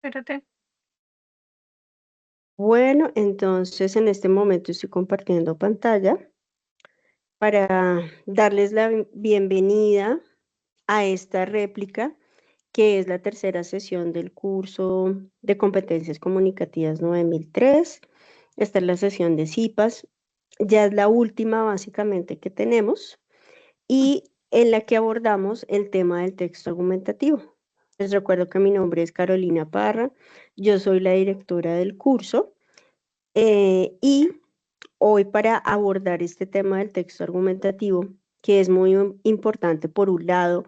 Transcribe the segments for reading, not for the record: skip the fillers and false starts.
Espérate. Bueno, entonces en este momento estoy compartiendo pantalla para darles la bienvenida a esta réplica, que es la tercera sesión del curso de Competencias Comunicativas 9003. Esta es la sesión de CIPAS, ya es la última básicamente que tenemos y en la que abordamos el tema del texto argumentativo. Les recuerdo que mi nombre es Carolina Parra, yo soy la directora del curso y hoy para abordar este tema del texto argumentativo, que es muy importante por un lado,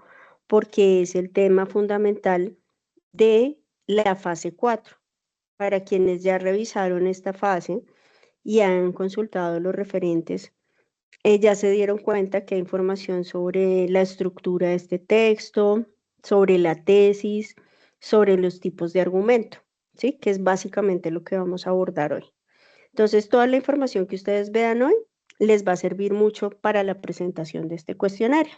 porque es el tema fundamental de la fase 4. Para quienes ya revisaron esta fase y han consultado los referentes, ya se dieron cuenta que hay información sobre la estructura de este texto, sobre la tesis, sobre los tipos de argumento, ¿sí? Que es básicamente lo que vamos a abordar hoy. Entonces, toda la información que ustedes vean hoy les va a servir mucho para la presentación de este cuestionario.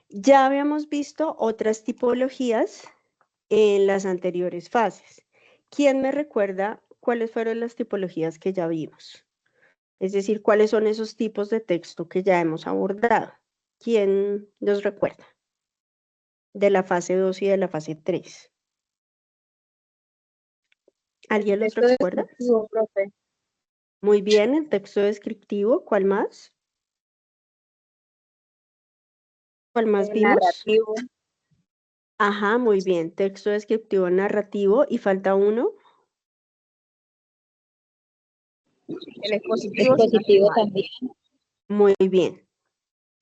Ya habíamos visto otras tipologías en las anteriores fases. ¿Quién me recuerda cuáles fueron las tipologías que ya vimos? Es decir, cuáles son esos tipos de texto que ya hemos abordado. ¿Quién los recuerda? De la fase 2 y de la fase 3. ¿Alguien los Texto recuerda? descriptivo, profe. Muy bien, el texto descriptivo. ¿Cuál más? ¿Cuál más vimos? Narrativo. Ajá, muy bien. Texto descriptivo narrativo. ¿Y falta uno? El expositivo. Expositivo también. Muy bien.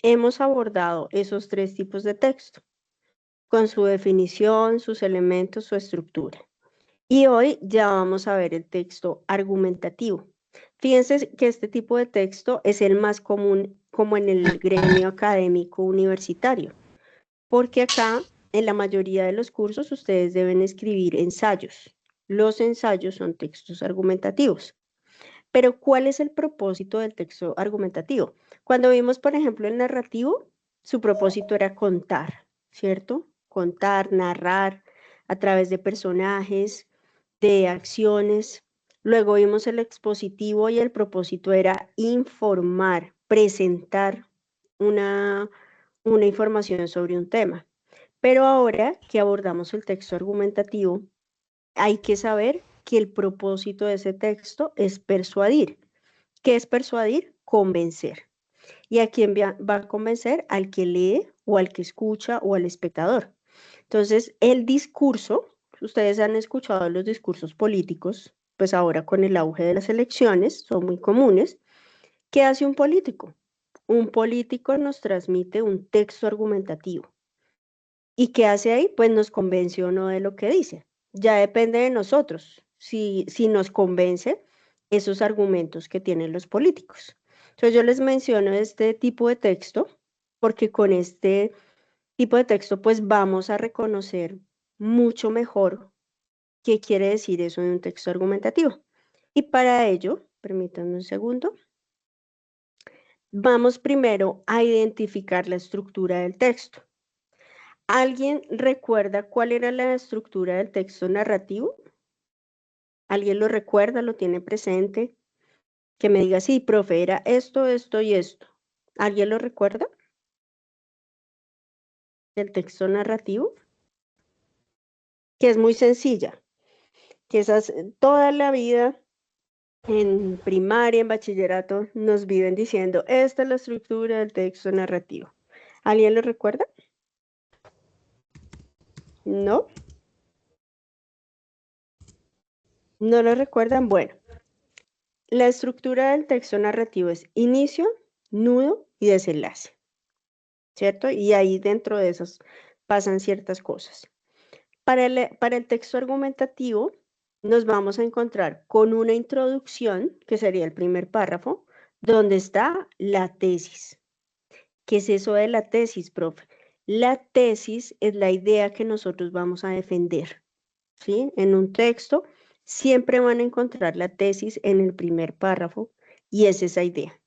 Hemos abordado esos tres tipos de texto, con su definición, sus elementos, su estructura. Y hoy ya vamos a ver el texto argumentativo. Fíjense que este tipo de texto es el más común como en el gremio académico universitario, porque acá en la mayoría de los cursos ustedes deben escribir ensayos. Los ensayos son textos argumentativos. Pero ¿cuál es el propósito del texto argumentativo? Cuando vimos, por ejemplo, el narrativo, su propósito era contar, ¿cierto? Contar, narrar a través de personajes, de acciones. Luego vimos el expositivo y el propósito era informar, presentar una información sobre un tema. Pero ahora que abordamos el texto argumentativo, hay que saber que el propósito de ese texto es persuadir. ¿Qué es persuadir? Convencer. ¿Y a quién va a convencer? Al que lee o al que escucha o al espectador. Entonces, el discurso, ustedes han escuchado los discursos políticos, pues ahora con el auge de las elecciones, son muy comunes. ¿Qué hace un político? Un político nos transmite un texto argumentativo. ¿Y qué hace ahí? Pues nos convence o no de lo que dice. Ya depende de nosotros si nos convence esos argumentos que tienen los políticos. Entonces yo les menciono este tipo de texto porque con este tipo de texto pues vamos a reconocer mucho mejor qué quiere decir eso de un texto argumentativo. Y para ello, permítanme un segundo, vamos primero a identificar la estructura del texto. ¿Alguien recuerda cuál era la estructura del texto narrativo? ¿Alguien lo recuerda, lo tiene presente? Que me diga, sí, profe, era esto, esto y esto. ¿Alguien lo recuerda? Del texto narrativo. Que es muy sencilla. Que esas, toda la vida, en primaria, en bachillerato, nos viven diciendo, esta es la estructura del texto narrativo. ¿Alguien lo recuerda? ¿No? ¿No lo recuerdan? Bueno, la estructura del texto narrativo es inicio, nudo y desenlace, ¿cierto? Y ahí dentro de esas pasan ciertas cosas. Para el texto argumentativo nos vamos a encontrar con una introducción, que sería el primer párrafo, donde está la tesis. ¿Qué es eso de la tesis, profe? La tesis es la idea que nosotros vamos a defender, ¿sí? En un texto siempre van a encontrar la tesis en el primer párrafo y es esa idea.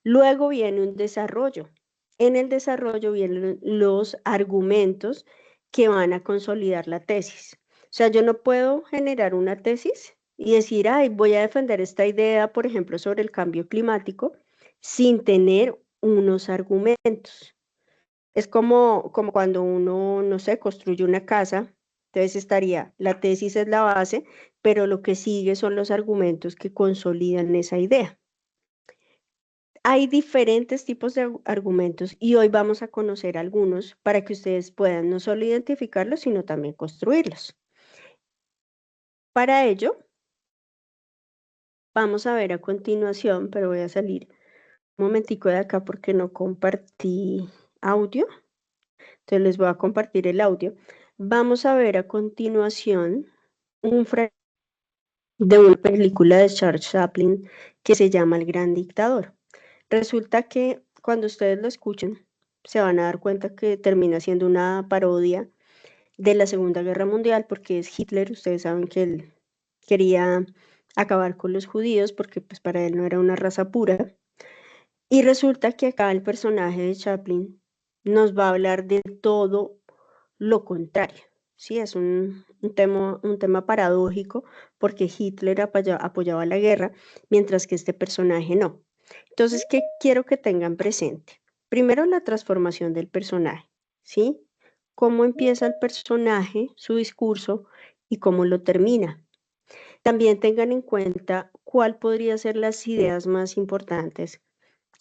Luego viene un desarrollo. En el desarrollo vienen los argumentos que van a consolidar la tesis. sea, yo no puedo generar una tesis y decir, ay, voy a defender esta idea, por ejemplo, sobre el cambio climático, sin tener unos argumentos. Es como cuando uno, no sé, construye una casa, entonces estaría, la tesis es la base, pero lo que sigue son los argumentos que consolidan esa idea. Hay diferentes tipos de argumentos y hoy vamos a conocer algunos para que ustedes puedan no solo identificarlos, sino también construirlos. Para ello, vamos a ver a continuación, pero voy a salir un momentico de acá porque no compartí audio. Entonces les voy a compartir el audio. Vamos a ver a continuación un fragmento de una película de Charles Chaplin que se llama El Gran Dictador. Resulta que cuando ustedes lo escuchen, se van a dar cuenta que termina siendo una parodia de la Segunda Guerra Mundial, porque es Hitler. Ustedes saben que él quería acabar con los judíos porque pues para él no era una raza pura. Y resulta que acá el personaje de Chaplin nos va a hablar de todo lo contrario. Sí, es un tema paradójico porque Hitler apoyaba la guerra, mientras que este personaje no. Entonces, ¿qué quiero que tengan presente? Primero, la transformación del personaje, ¿sí? Cómo empieza el personaje, su discurso y cómo lo termina. También tengan en cuenta cuál podría ser las ideas más importantes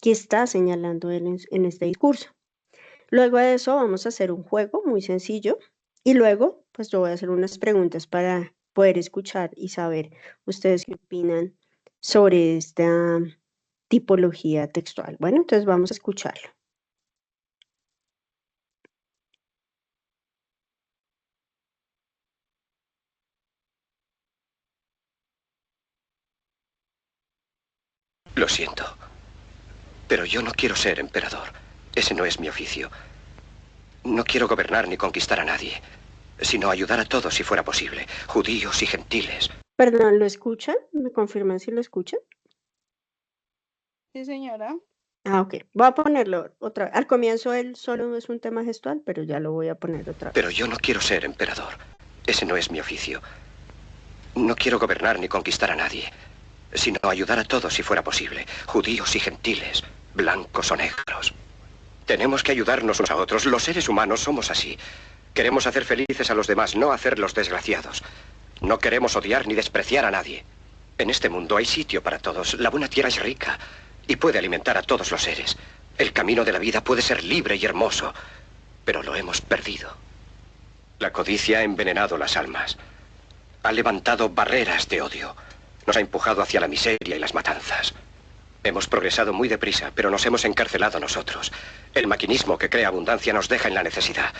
que está señalando él en este discurso. Luego de eso vamos a hacer un juego muy sencillo y luego pues yo voy a hacer unas preguntas para poder escuchar y saber ustedes qué opinan sobre esta tipología textual. Bueno, entonces vamos a escucharlo. Lo siento, pero yo no quiero ser emperador. Ese no es mi oficio. No quiero gobernar ni conquistar a nadie, sino ayudar a todos si fuera posible, judíos y gentiles. Perdón, ¿lo escuchan? ¿Me confirman si lo escuchan? Sí, señora. Ah, ok. Voy a ponerlo otra vez. Al comienzo él solo es un tema gestual, pero ya lo voy a poner otra vez. Pero yo no quiero ser emperador. Ese no es mi oficio. No quiero gobernar ni conquistar a nadie, sino ayudar a todos si fuera posible, judíos y gentiles, blancos o negros. Tenemos que ayudarnos unos a otros. Los seres humanos somos así. Queremos hacer felices a los demás, no hacerlos desgraciados. No queremos odiar ni despreciar a nadie. En este mundo hay sitio para todos. La buena tierra es rica y puede alimentar a todos los seres. El camino de la vida puede ser libre y hermoso, pero lo hemos perdido. La codicia ha envenenado las almas. Ha levantado barreras de odio. Nos ha empujado hacia la miseria y las matanzas. Hemos progresado muy deprisa, pero nos hemos encarcelado nosotros. El maquinismo que crea abundancia nos deja en la necesidad.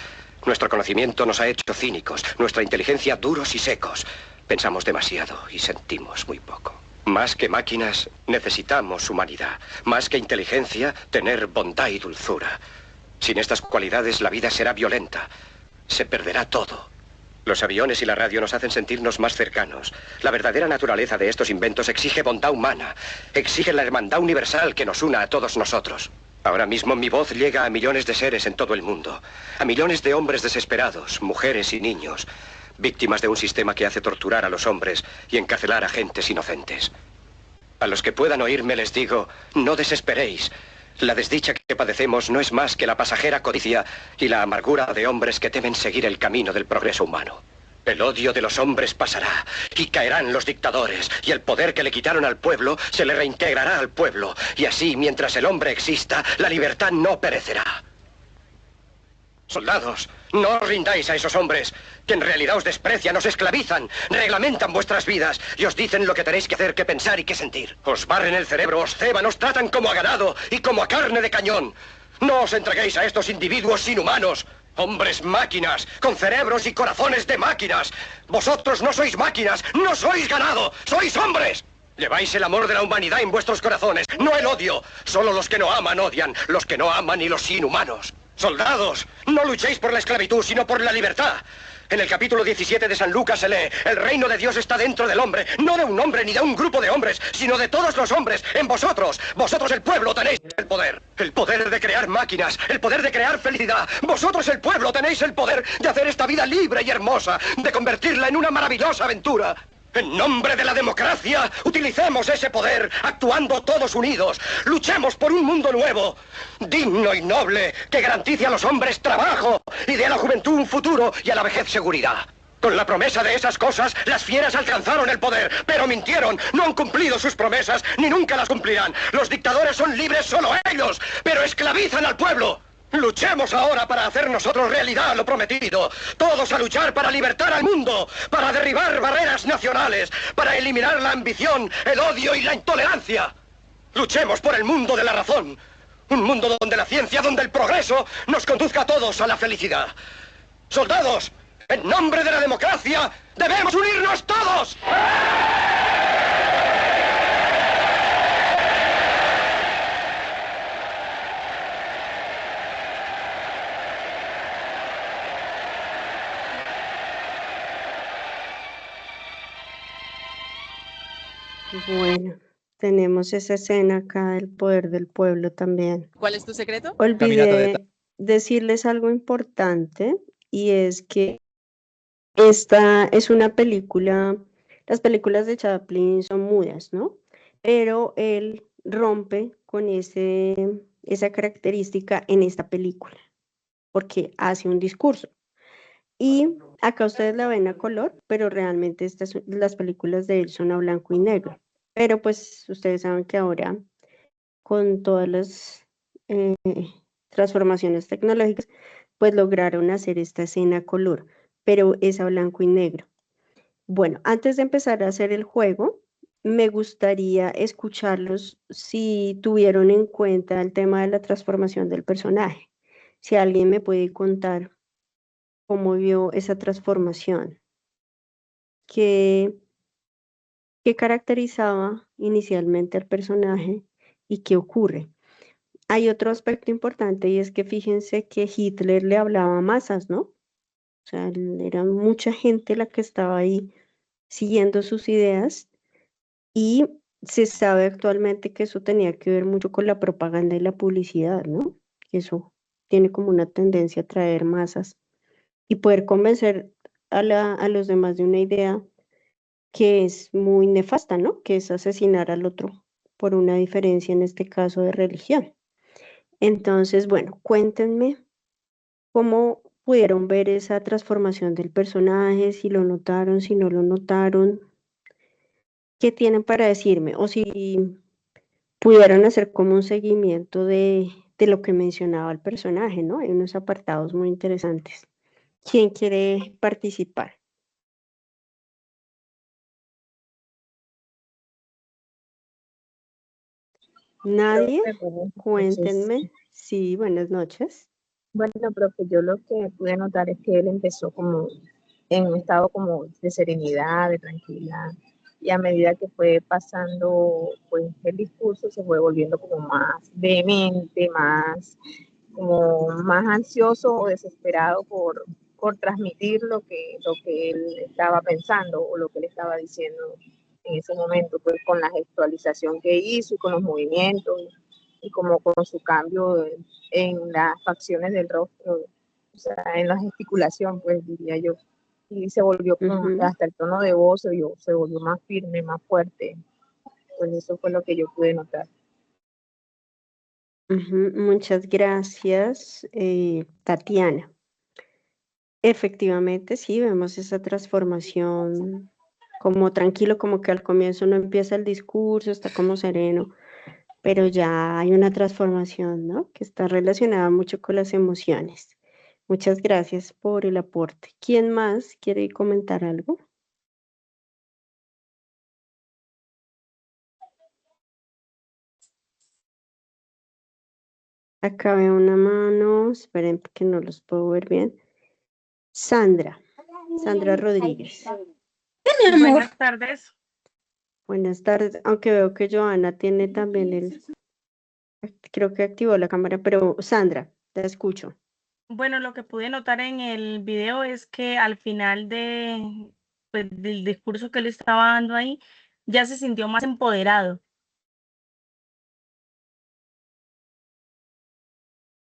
Nuestro conocimiento nos ha hecho cínicos, nuestra inteligencia duros y secos. Pensamos demasiado y sentimos muy poco. Más que máquinas, necesitamos humanidad. Más que inteligencia, tener bondad y dulzura. Sin estas cualidades, la vida será violenta. Se perderá todo. Los aviones y la radio nos hacen sentirnos más cercanos. La verdadera naturaleza de estos inventos exige bondad humana. Exige la hermandad universal que nos una a todos nosotros. Ahora mismo mi voz llega a millones de seres en todo el mundo. A millones de hombres desesperados, mujeres y niños. Víctimas de un sistema que hace torturar a los hombres y encarcelar a gentes inocentes. A los que puedan oírme les digo, no desesperéis. La desdicha que padecemos no es más que la pasajera codicia y la amargura de hombres que temen seguir el camino del progreso humano. El odio de los hombres pasará y caerán los dictadores y el poder que le quitaron al pueblo se le reintegrará al pueblo. Y así, mientras el hombre exista, la libertad no perecerá. Soldados, no os rindáis a esos hombres, que en realidad os desprecian, os esclavizan, reglamentan vuestras vidas y os dicen lo que tenéis que hacer, que pensar y que sentir. Os barren el cerebro, os ceban, os tratan como a ganado y como a carne de cañón. No os entreguéis a estos individuos inhumanos. Hombres máquinas, con cerebros y corazones de máquinas. Vosotros no sois máquinas, no sois ganado, sois hombres. Lleváis el amor de la humanidad en vuestros corazones, no el odio. Solo los que no aman odian, los que no aman y los inhumanos. Soldados, no luchéis por la esclavitud, sino por la libertad. En el capítulo 17 de San Lucas se lee: el reino de Dios está dentro del hombre, no de un hombre ni de un grupo de hombres, sino de todos los hombres, en vosotros. Vosotros, el pueblo, tenéis el poder de crear máquinas, el poder de crear felicidad. Vosotros, el pueblo, tenéis el poder de hacer esta vida libre y hermosa, de convertirla en una maravillosa aventura. En nombre de la democracia, utilicemos ese poder, actuando todos unidos. Luchemos por un mundo nuevo, digno y noble, que garantice a los hombres trabajo y dé a la juventud un futuro y a la vejez seguridad. Con la promesa de esas cosas, las fieras alcanzaron el poder, pero mintieron, no han cumplido sus promesas, ni nunca las cumplirán. Los dictadores son libres solo ellos, pero esclavizan al pueblo. Luchemos ahora para hacer nosotros realidad lo prometido. Todos a luchar para libertar al mundo, para derribar barreras nacionales, para eliminar la ambición, el odio y la intolerancia. Luchemos por el mundo de la razón. Un mundo donde la ciencia, donde el progreso nos conduzca a todos a la felicidad. Soldados, en nombre de la democracia, debemos unirnos todos. Bueno, tenemos esa escena acá del poder del pueblo también. ¿Cuál es tu secreto? Olvidé decirles algo importante, y es que esta es una película, las películas de Chaplin son mudas, ¿no? Pero él rompe con esa característica en esta película, porque hace un discurso. Y acá ustedes la ven a color, pero realmente las películas de él son a blanco y negro. Pero pues ustedes saben que ahora, con todas las transformaciones tecnológicas, pues lograron hacer esta escena a color, pero es a blanco y negro. Bueno, antes de empezar a hacer el juego, me gustaría escucharlos si tuvieron en cuenta el tema de la transformación del personaje. Si alguien me puede contar cómo vio esa transformación, qué caracterizaba inicialmente al personaje y qué ocurre. Hay otro aspecto importante, y es que fíjense que Hitler le hablaba a masas, ¿no? O sea, era mucha gente la que estaba ahí siguiendo sus ideas, y se sabe actualmente que eso tenía que ver mucho con la propaganda y la publicidad, ¿no? Que eso tiene como una tendencia a atraer masas y poder convencer a los demás de una idea que es muy nefasta, ¿no? Que es asesinar al otro por una diferencia, en este caso, de religión. Entonces, bueno, cuéntenme cómo pudieron ver esa transformación del personaje, si lo notaron, si no lo notaron, qué tienen para decirme, o si pudieron hacer como un seguimiento de lo que mencionaba el personaje, ¿no? Hay unos apartados muy interesantes. ¿Quién quiere participar? ¿Nadie? Buenas noches. Cuéntenme. Sí, buenas noches. Bueno, profe, yo lo que pude notar es que él empezó como en un estado como de serenidad, de tranquilidad, y a medida que fue pasando, pues el discurso se fue volviendo como más vehemente, como más ansioso o desesperado por transmitir lo que él estaba pensando o lo que él estaba diciendo en ese momento, pues con la gestualización que hizo y con los movimientos y como con su cambio en las facciones del rostro, o sea, en la gesticulación, pues diría yo. Y se volvió hasta el tono de voz se volvió más firme, más fuerte. Pues eso fue lo que yo pude notar. Muchas gracias, Tatiana. Efectivamente, sí, vemos esa transformación como tranquilo, como que al comienzo no empieza el discurso, está como sereno, pero ya hay una transformación, ¿no? Que está relacionada mucho con las emociones. Muchas gracias por el aporte. ¿Quién más quiere comentar algo? Acá veo una mano, esperen que no los puedo ver bien. Sandra Rodríguez. Buenas tardes. Buenas tardes, aunque veo que Joana tiene también creo que activó la cámara, pero Sandra, te escucho. Bueno, lo que pude notar en el video es que al final pues, del discurso que él estaba dando ahí, ya se sintió más empoderado.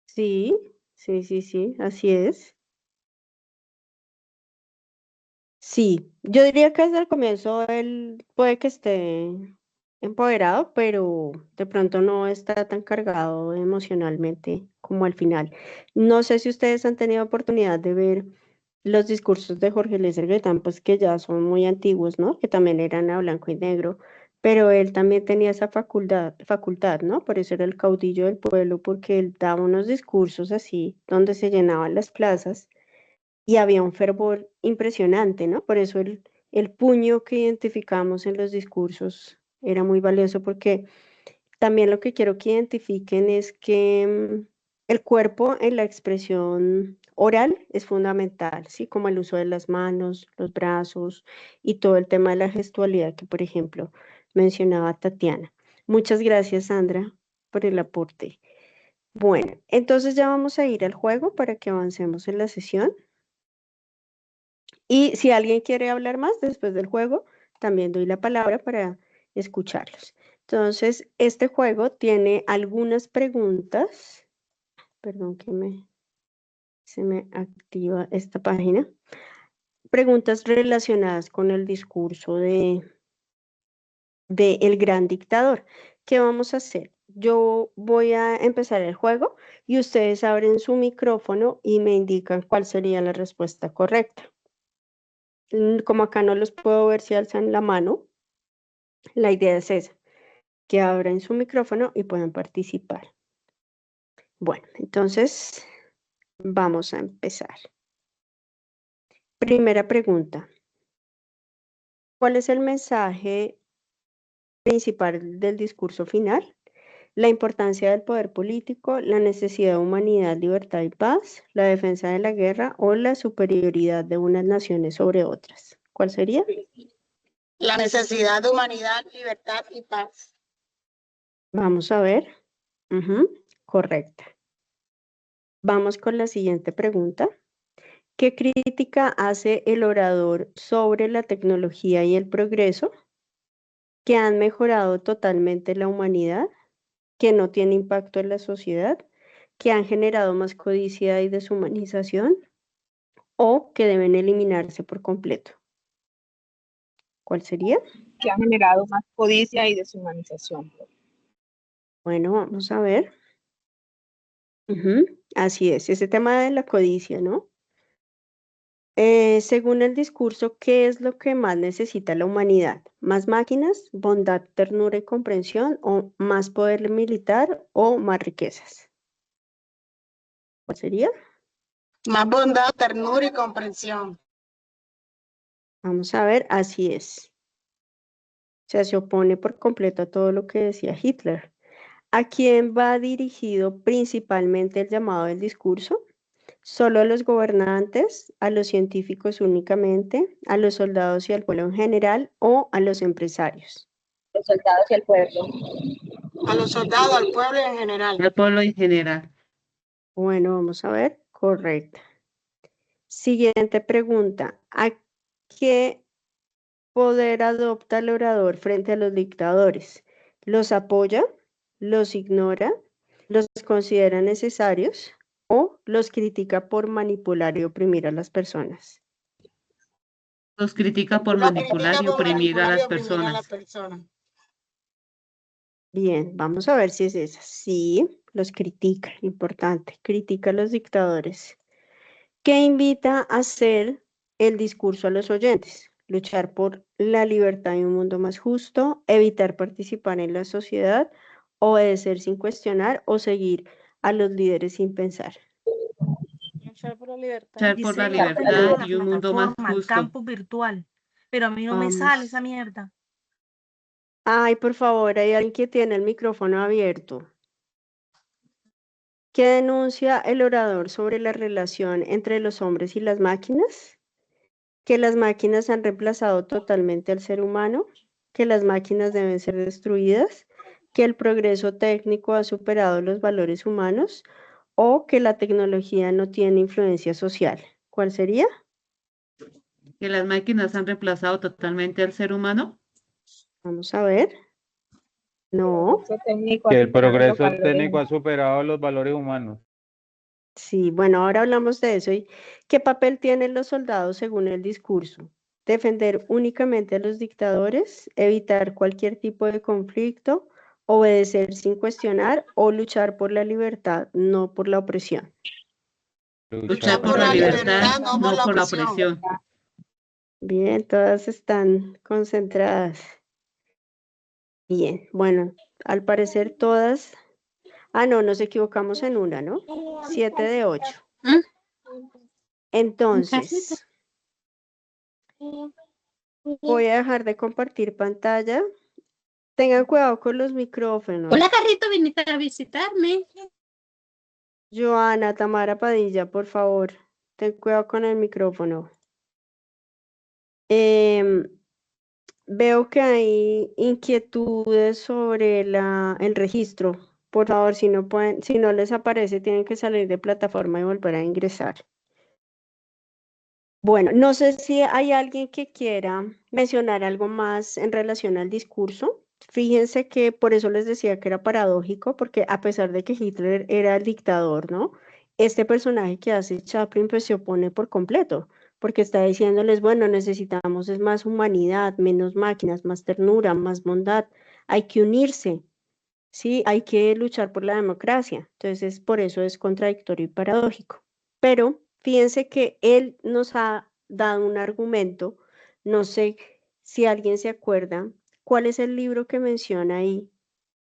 Sí, sí, así es. Sí, yo diría que desde el comienzo él puede que esté empoderado, pero de pronto no está tan cargado emocionalmente como al final. No sé si ustedes han tenido oportunidad de ver los discursos de Jorge Eliezer Gaitán, pues que ya son muy antiguos, ¿no? Que también eran a blanco y negro, pero él también tenía esa facultad, ¿no? Por eso era el caudillo del pueblo, porque él daba unos discursos así, donde se llenaban las plazas y había un fervor impresionante, ¿no? Por eso el puño que identificamos en los discursos era muy valioso porque también lo que quiero que identifiquen es que el cuerpo en la expresión oral es fundamental, ¿sí? Como el uso de las manos, los brazos y todo el tema de la gestualidad que, por ejemplo, mencionaba Tatiana. Muchas gracias, Sandra, por el aporte. Bueno, entonces ya vamos a ir al juego para que avancemos en la sesión. Y si alguien quiere hablar más después del juego, también doy la palabra para escucharlos. Entonces, este juego tiene algunas preguntas. Perdón que se me activa esta página. Preguntas relacionadas con el discurso de El Gran Dictador. ¿Qué vamos a hacer? Yo voy a empezar el juego y ustedes abren su micrófono y me indican cuál sería la respuesta correcta. Como acá no los puedo ver si alzan la mano, la idea es esa, que abran su micrófono y puedan participar. Bueno, entonces vamos a empezar. Primera pregunta. ¿Cuál es el mensaje principal del discurso final? La importancia del poder político, la necesidad de humanidad, libertad y paz, la defensa de la guerra o la superioridad de unas naciones sobre otras. ¿Cuál sería? La necesidad de humanidad, libertad y paz. Vamos a ver. Correcta. Vamos con la siguiente pregunta. ¿Qué crítica hace el orador sobre la tecnología y el progreso que han mejorado totalmente la humanidad, que no tiene impacto en la sociedad, que han generado más codicia y deshumanización o que deben eliminarse por completo? ¿Cuál sería? Que ha generado más codicia y deshumanización. Bueno, vamos a ver. Así es, ese tema de la codicia, ¿no? Según el discurso, ¿qué es lo que más necesita la humanidad? ¿Más máquinas, bondad, ternura y comprensión o más poder militar o más riquezas? ¿Cuál sería? Más bondad, ternura y comprensión. Vamos a ver, así es. O sea, se opone por completo a todo lo que decía Hitler. ¿A quién va dirigido principalmente el llamado del discurso? ¿Solo a los gobernantes, a los científicos únicamente, a los soldados y al pueblo en general o a los empresarios? Los soldados y el pueblo. A los soldados, al pueblo en general. Al pueblo en general. Bueno, vamos a ver. Correcta. Siguiente pregunta. ¿A qué poder adopta el orador frente a los dictadores? ¿Los apoya? ¿Los ignora? ¿Los considera necesarios? ¿O los critica por manipular y oprimir a las personas? Los critica por manipular y oprimir a las personas. Bien, vamos a ver si es esa. Sí, los critica, importante. Critica a los dictadores. ¿Qué invita a hacer el discurso a los oyentes? Luchar por la libertad y un mundo más justo, evitar participar en la sociedad, obedecer sin cuestionar o seguir a los líderes sin pensar. Luchar por la libertad. Luchar por la libertad y un mundo más justo. Campus virtual. Pero a mí no me sale esa mierda. Ay, por favor, hay alguien que tiene el micrófono abierto. ¿Qué denuncia el orador sobre la relación entre los hombres y las máquinas? Que las máquinas han reemplazado totalmente al ser humano, que las máquinas deben ser destruidas, que el progreso técnico ha superado los valores humanos o que la tecnología no tiene influencia social. ¿Cuál sería? Que las máquinas han reemplazado totalmente al ser humano. Vamos a ver. No. Que el progreso técnico ha superado los valores humanos. Sí, bueno, ahora hablamos de eso. ¿Y qué papel tienen los soldados según el discurso? Defender únicamente a los dictadores, evitar cualquier tipo de conflicto, obedecer sin cuestionar o luchar por la libertad, no por la opresión. Luchar por la libertad, no por la opresión. Bien, todas están concentradas. Bien, bueno, al parecer todas. Ah, no, nos equivocamos en una, ¿no? 7 de 8. Entonces, voy a dejar de compartir pantalla. Tengan cuidado con los micrófonos. Hola, Carrito, viniste a visitarme. Joana, Tamara Padilla, por favor, ten cuidado con el micrófono. Veo que hay inquietudes sobre el registro. Por favor, si no les aparece, tienen que salir de plataforma y volver a ingresar. Bueno, no sé si hay alguien que quiera mencionar algo más en relación al discurso. Fíjense que por eso les decía que era paradójico, porque a pesar de que Hitler era el dictador, ¿no? Este personaje que hace Chaplin pues se opone por completo, porque está diciéndoles, bueno, necesitamos es más humanidad, menos máquinas, más ternura, más bondad, hay que unirse, ¿sí? Hay que luchar por la democracia. Entonces, por eso es contradictorio y paradójico. Pero fíjense que él nos ha dado un argumento, no sé si alguien se acuerda, cuál es el libro que menciona ahí,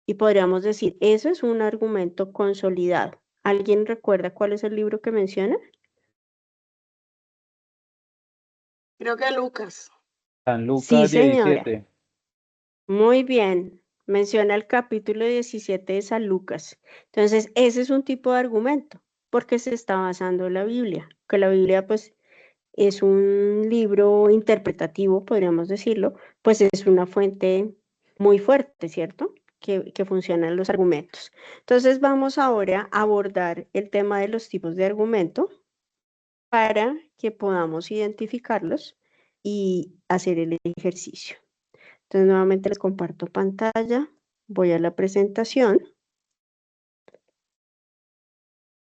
y podríamos decir, eso es un argumento consolidado. ¿Alguien recuerda cuál es el libro que menciona? Creo que Lucas. San Lucas Sí, señora. 17. Muy bien, menciona el capítulo 17 de San Lucas. Entonces, ese es un tipo de argumento, porque se está basando en la Biblia, que la Biblia pues es un libro interpretativo, podríamos decirlo, pues es una fuente muy fuerte, ¿cierto? Que funcionan los argumentos. Entonces, vamos ahora a abordar el tema de los tipos de argumento para que podamos identificarlos y hacer el ejercicio. Entonces, nuevamente les comparto pantalla, voy a la presentación.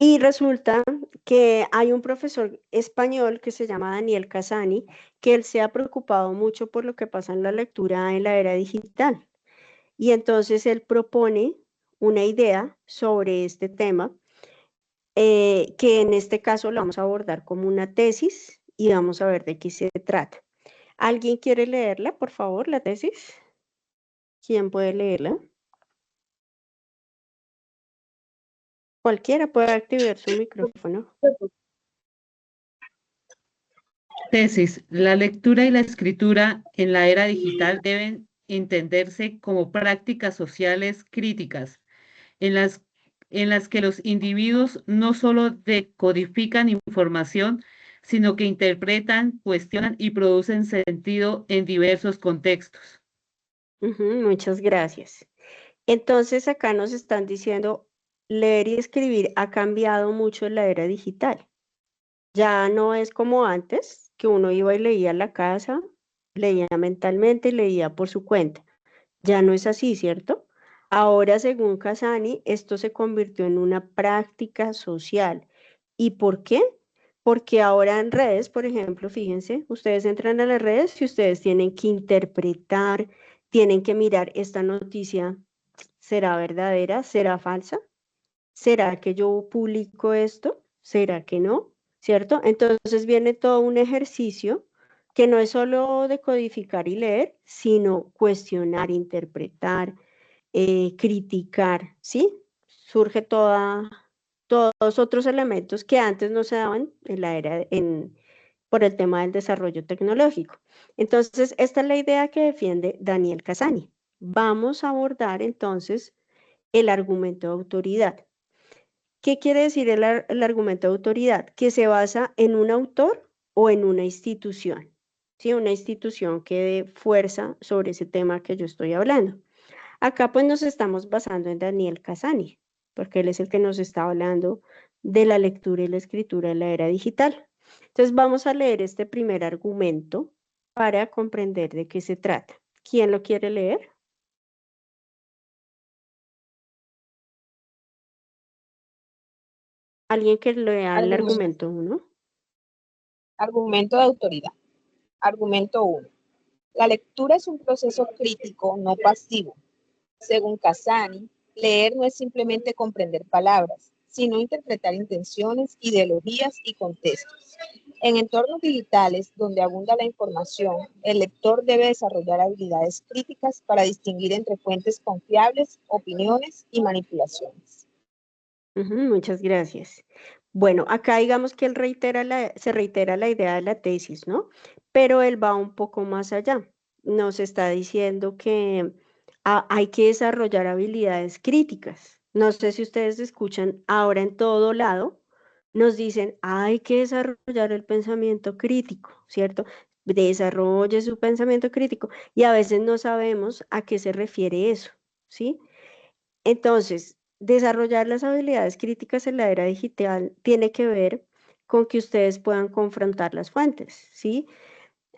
Y resulta que hay un profesor español que se llama Daniel Casani, que él se ha preocupado mucho por lo que pasa en la lectura en la era digital. Y entonces él propone una idea sobre este tema, que en este caso lo vamos a abordar como una tesis y vamos a ver de qué se trata. ¿Alguien quiere leerla, por favor, la tesis? ¿Quién puede leerla? Cualquiera puede activar su micrófono. Tesis. La lectura y la escritura en la era digital deben entenderse como prácticas sociales críticas, en las que los individuos no solo decodifican información, sino que interpretan, cuestionan y producen sentido en diversos contextos. Muchas gracias. Entonces acá nos están diciendo, leer y escribir ha cambiado mucho en la era digital. Ya no es como antes, que uno iba y leía en la casa, leía mentalmente y leía por su cuenta. Ya no es así, ¿cierto? Ahora, según Casani, esto se convirtió en una práctica social. ¿Y por qué? Porque ahora en redes, por ejemplo, fíjense, ustedes entran a las redes y ustedes tienen que interpretar, tienen que mirar esta noticia. ¿Será verdadera? ¿Será falsa? ¿Será que yo publico esto? ¿Será que no? ¿Cierto? Entonces viene todo un ejercicio que no es solo decodificar y leer, sino cuestionar, interpretar, criticar, ¿sí? Surge todos otros elementos que antes no se daban en la era, por el tema del desarrollo tecnológico. Entonces, esta es la idea que defiende Daniel Casani. Vamos a abordar entonces el argumento de autoridad. ¿Qué quiere decir el argumento de autoridad? Que se basa en un autor o en una institución, ¿sí? Una institución que dé fuerza sobre ese tema que yo estoy hablando. Acá pues nos estamos basando en Daniel Casani, porque él es el que nos está hablando de la lectura y la escritura en la era digital. Entonces vamos a leer este primer argumento para comprender de qué se trata. ¿Quién lo quiere leer? ¿Alguien que lea el argumento 1? Argumento de autoridad. Argumento 1. La lectura es un proceso crítico, no pasivo. Según Casani, leer no es simplemente comprender palabras, sino interpretar intenciones, ideologías y contextos. En entornos digitales, donde abunda la información, el lector debe desarrollar habilidades críticas para distinguir entre fuentes confiables, opiniones y manipulaciones. Muchas gracias. Bueno, acá digamos que él se reitera la idea de la tesis, ¿no? Pero él va un poco más allá. Nos está diciendo que hay que desarrollar habilidades críticas. No sé si ustedes escuchan ahora en todo lado, nos dicen, hay que desarrollar el pensamiento crítico, ¿cierto? Desarrolle su pensamiento crítico y a veces no sabemos a qué se refiere eso, ¿sí? Entonces, desarrollar las habilidades críticas en la era digital tiene que ver con que ustedes puedan confrontar las fuentes, ¿sí?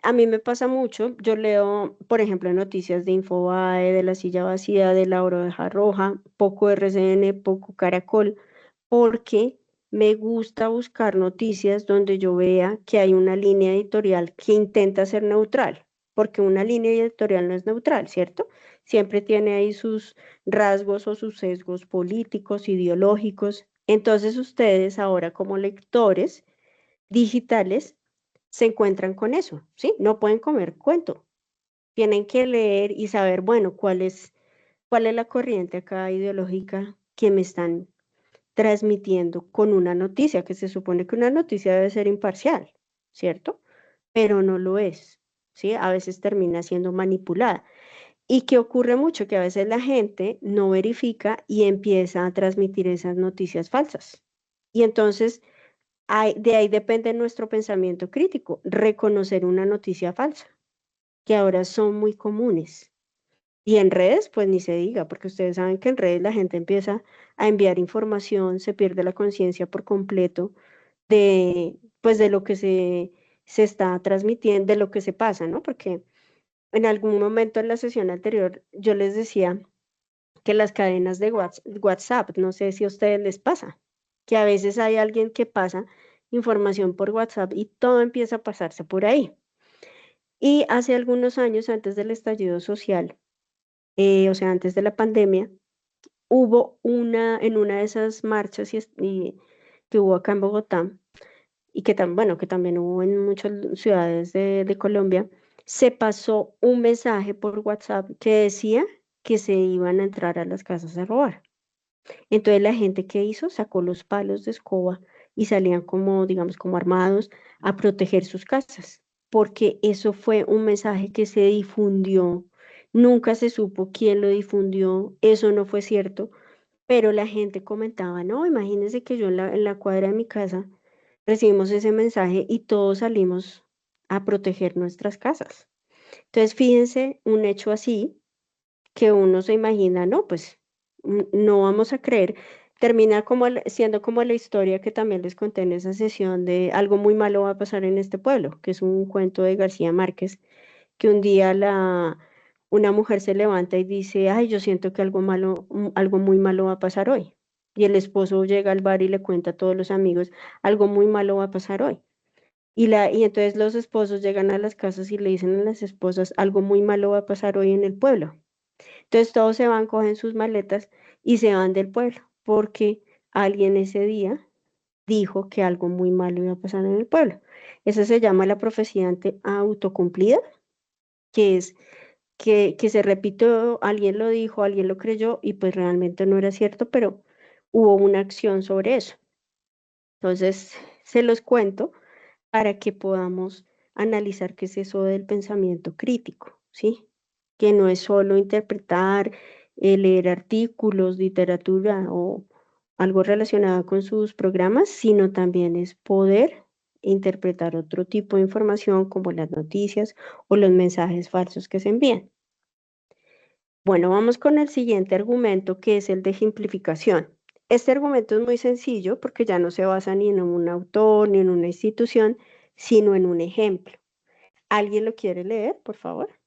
A mí me pasa mucho, yo leo, por ejemplo, noticias de Infobae, de La Silla Vacía, de La Oreja Roja, poco RCN, poco Caracol, porque me gusta buscar noticias donde yo vea que hay una línea editorial que intenta ser neutral, porque una línea editorial no es neutral, ¿cierto? Siempre tiene ahí sus rasgos o sus sesgos políticos, ideológicos. Entonces ustedes ahora como lectores digitales se encuentran con eso, ¿sí? No pueden comer cuento. Tienen que leer y saber, bueno, cuál es la corriente acá ideológica que me están transmitiendo con una noticia, que se supone que una noticia debe ser imparcial, ¿cierto? Pero no lo es, ¿sí? A veces termina siendo manipulada. ¿Y qué ocurre mucho? Que a veces la gente no verifica y empieza a transmitir esas noticias falsas. Y entonces de ahí depende nuestro pensamiento crítico, reconocer una noticia falsa, que ahora son muy comunes. Y en redes, pues ni se diga, porque ustedes saben que en redes la gente empieza a enviar información, se pierde la conciencia por completo de, pues, de lo que se está transmitiendo, de lo que se pasa, ¿no? Porque en algún momento en la sesión anterior yo les decía que las cadenas de WhatsApp, no sé si a ustedes les pasa, que a veces hay alguien que pasa información por WhatsApp y todo empieza a pasarse por ahí. Y hace algunos años, antes del estallido social, o sea, antes de la pandemia, hubo en una de esas marchas que hubo acá en Bogotá, y que, bueno, que también hubo en muchas ciudades de Colombia, se pasó un mensaje por WhatsApp que decía que se iban a entrar a las casas a robar. Entonces la gente que hizo sacó los palos de escoba y salían como, digamos, como armados a proteger sus casas, porque eso fue un mensaje que se difundió. Nunca se supo quién lo difundió, eso no fue cierto, pero la gente comentaba, no, imagínense que yo en la cuadra de mi casa recibimos ese mensaje y todos salimos a proteger nuestras casas. Entonces, fíjense, un hecho así que uno se imagina, no, pues no vamos a creer, termina como siendo como la historia que también les conté en esa sesión de algo muy malo va a pasar en este pueblo, que es un cuento de García Márquez, que un día una mujer se levanta y dice, ay, yo siento que algo malo, algo muy malo va a pasar hoy. Y el esposo llega al bar y le cuenta a todos los amigos, algo muy malo va a pasar hoy. Y entonces los esposos llegan a las casas y le dicen a las esposas, algo muy malo va a pasar hoy en el pueblo. Entonces todos se van, cogen sus maletas y se van del pueblo, porque alguien ese día dijo que algo muy malo iba a pasar en el pueblo. Eso se llama la profecía autocumplida, que es que se repitió, alguien lo dijo, alguien lo creyó y pues realmente no era cierto, pero hubo una acción sobre eso. Entonces, se los cuento para que podamos analizar qué es eso del pensamiento crítico, ¿sí? Que no es solo interpretar, leer artículos, literatura o algo relacionado con sus programas, sino también es poder interpretar otro tipo de información como las noticias o los mensajes falsos que se envían. Bueno, vamos con el siguiente argumento que es el de ejemplificación. Este argumento es muy sencillo porque ya no se basa ni en un autor ni en una institución, sino en un ejemplo. ¿Alguien lo quiere leer, por favor?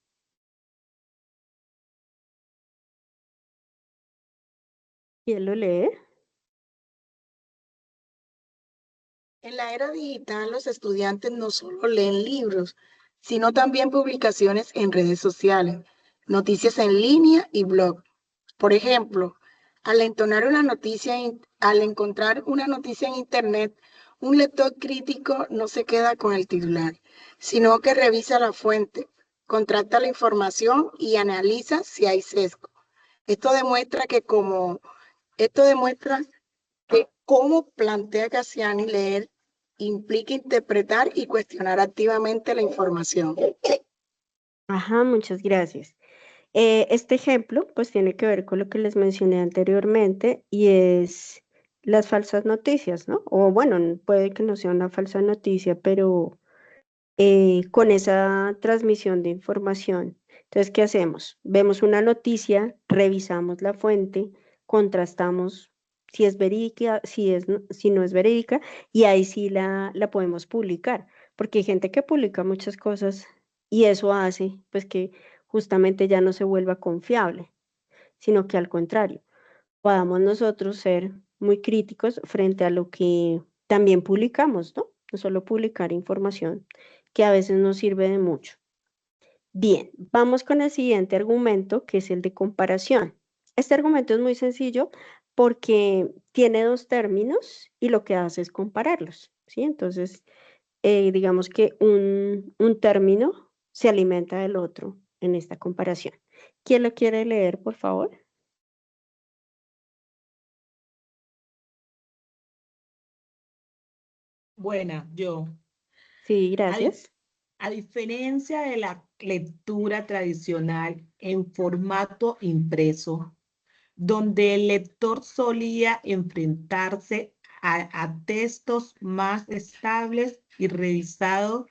¿Quién lo lee? En la era digital, los estudiantes no solo leen libros, sino también publicaciones en redes sociales, noticias en línea y blog. Por ejemplo, al encontrar una noticia en Internet, un lector crítico no se queda con el titular, sino que revisa la fuente, contrasta la información y analiza si hay sesgo. Esto demuestra que como plantea Cassiani, leer implica interpretar y cuestionar activamente la información. Ajá, muchas gracias. Este ejemplo pues tiene que ver con lo que les mencioné anteriormente y es las falsas noticias, ¿no? O bueno, puede que no sea una falsa noticia, pero con esa transmisión de información. Entonces, ¿qué hacemos? Vemos una noticia, revisamos la fuente, contrastamos si es verídica, si no es verídica, y ahí sí la podemos publicar, porque hay gente que publica muchas cosas y eso hace pues que justamente ya no se vuelva confiable, sino que al contrario, podamos nosotros ser muy críticos frente a lo que también publicamos, ¿no? No solo publicar información que a veces no sirve de mucho. Bien, vamos con el siguiente argumento, que es el de comparación. Este argumento es muy sencillo porque tiene dos términos y lo que hace es compararlos, ¿sí? Entonces, digamos que un término se alimenta del otro en esta comparación. ¿Quién lo quiere leer, por favor? Buena, yo. Sí, A, di- gracias. a diferencia de la lectura tradicional en formato impreso, donde el lector solía enfrentarse a textos más estables y revisados,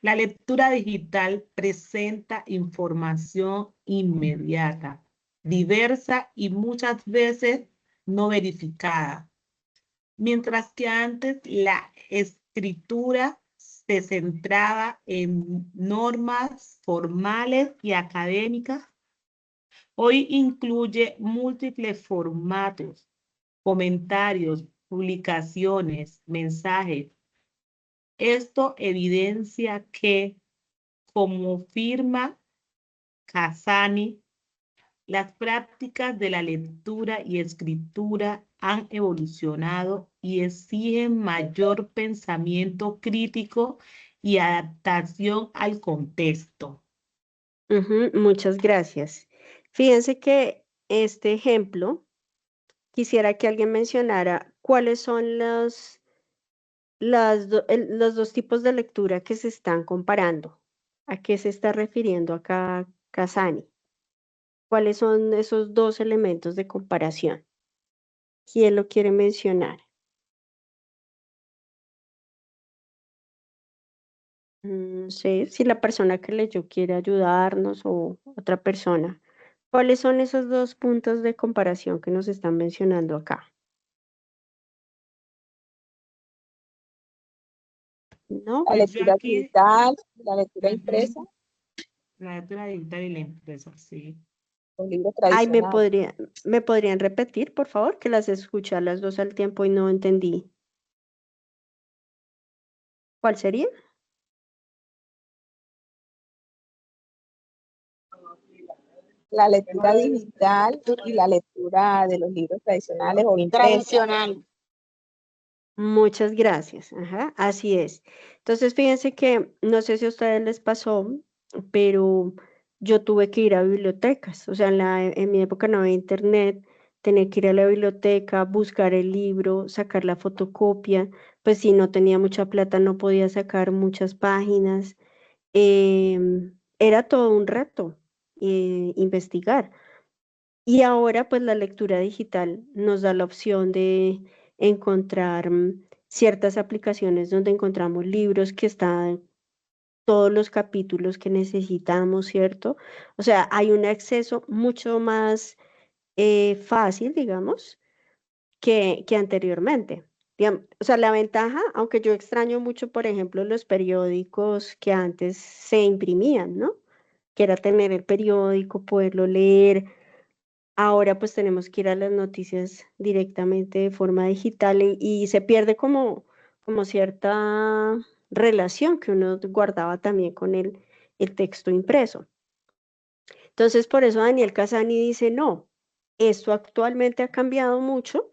la lectura digital presenta información inmediata, diversa y muchas veces no verificada. Mientras que antes la escritura se centraba en normas formales y académicas, hoy incluye múltiples formatos, comentarios, publicaciones, mensajes. Esto evidencia que, como firma Cassani, las prácticas de la lectura y escritura han evolucionado y exigen mayor pensamiento crítico y adaptación al contexto. Muchas gracias. Fíjense que este ejemplo, quisiera que alguien mencionara cuáles son los dos tipos de lectura que se están comparando. ¿A qué se está refiriendo acá Casani? ¿Cuáles son esos dos elementos de comparación? ¿Quién lo quiere mencionar? No sé si la persona que leyó quiere ayudarnos o otra persona. ¿Cuáles son esos dos puntos de comparación que nos están mencionando acá? ¿No? La Pues yo lectura aquí, digital, la lectura impresa, la lectura digital y la impresa, sí. los libros Ay, tradicionales. ¿me podrían repetir, por favor? Que las escuché a las dos al tiempo y no entendí. ¿Cuál sería? La lectura digital y la lectura de los libros tradicionales o impresos. Tradicional. Muchas gracias. Ajá, así es. Entonces, fíjense que no sé si a ustedes les pasó, pero yo tuve que ir a bibliotecas. O sea, en mi época no había internet, tenía que ir a la biblioteca, buscar el libro, sacar la fotocopia. Pues si no tenía mucha plata, no podía sacar muchas páginas. Era todo un reto investigar. Y ahora pues la lectura digital nos da la opción de encontrar ciertas aplicaciones donde encontramos libros que están todos los capítulos que necesitamos, ¿cierto? O sea, hay un acceso mucho más fácil, digamos, que anteriormente. O sea, la ventaja, aunque yo extraño mucho, por ejemplo, los periódicos que antes se imprimían, ¿no? Que era tener el periódico, poderlo leer. Ahora pues tenemos que ir a las noticias directamente de forma digital y se pierde como cierta relación que uno guardaba también con el texto impreso. Entonces, por eso Daniel Casani dice, no, esto actualmente ha cambiado mucho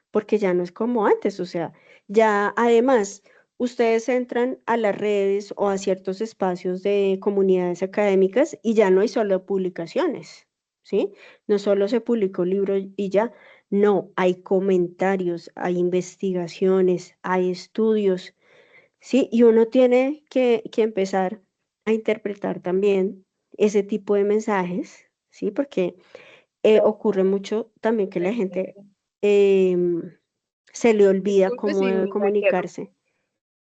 porque ya no es como antes, o sea, ya además ustedes entran a las redes o a ciertos espacios de comunidades académicas y ya no hay solo publicaciones, ¿sí? No solo se publicó un libro y ya, no, hay comentarios, hay investigaciones, hay estudios, ¿sí? Y uno tiene que empezar a interpretar también ese tipo de mensajes, ¿sí? Porque ocurre mucho también que la gente se le olvida Disculpe cómo si debe me interrumpo. comunicarse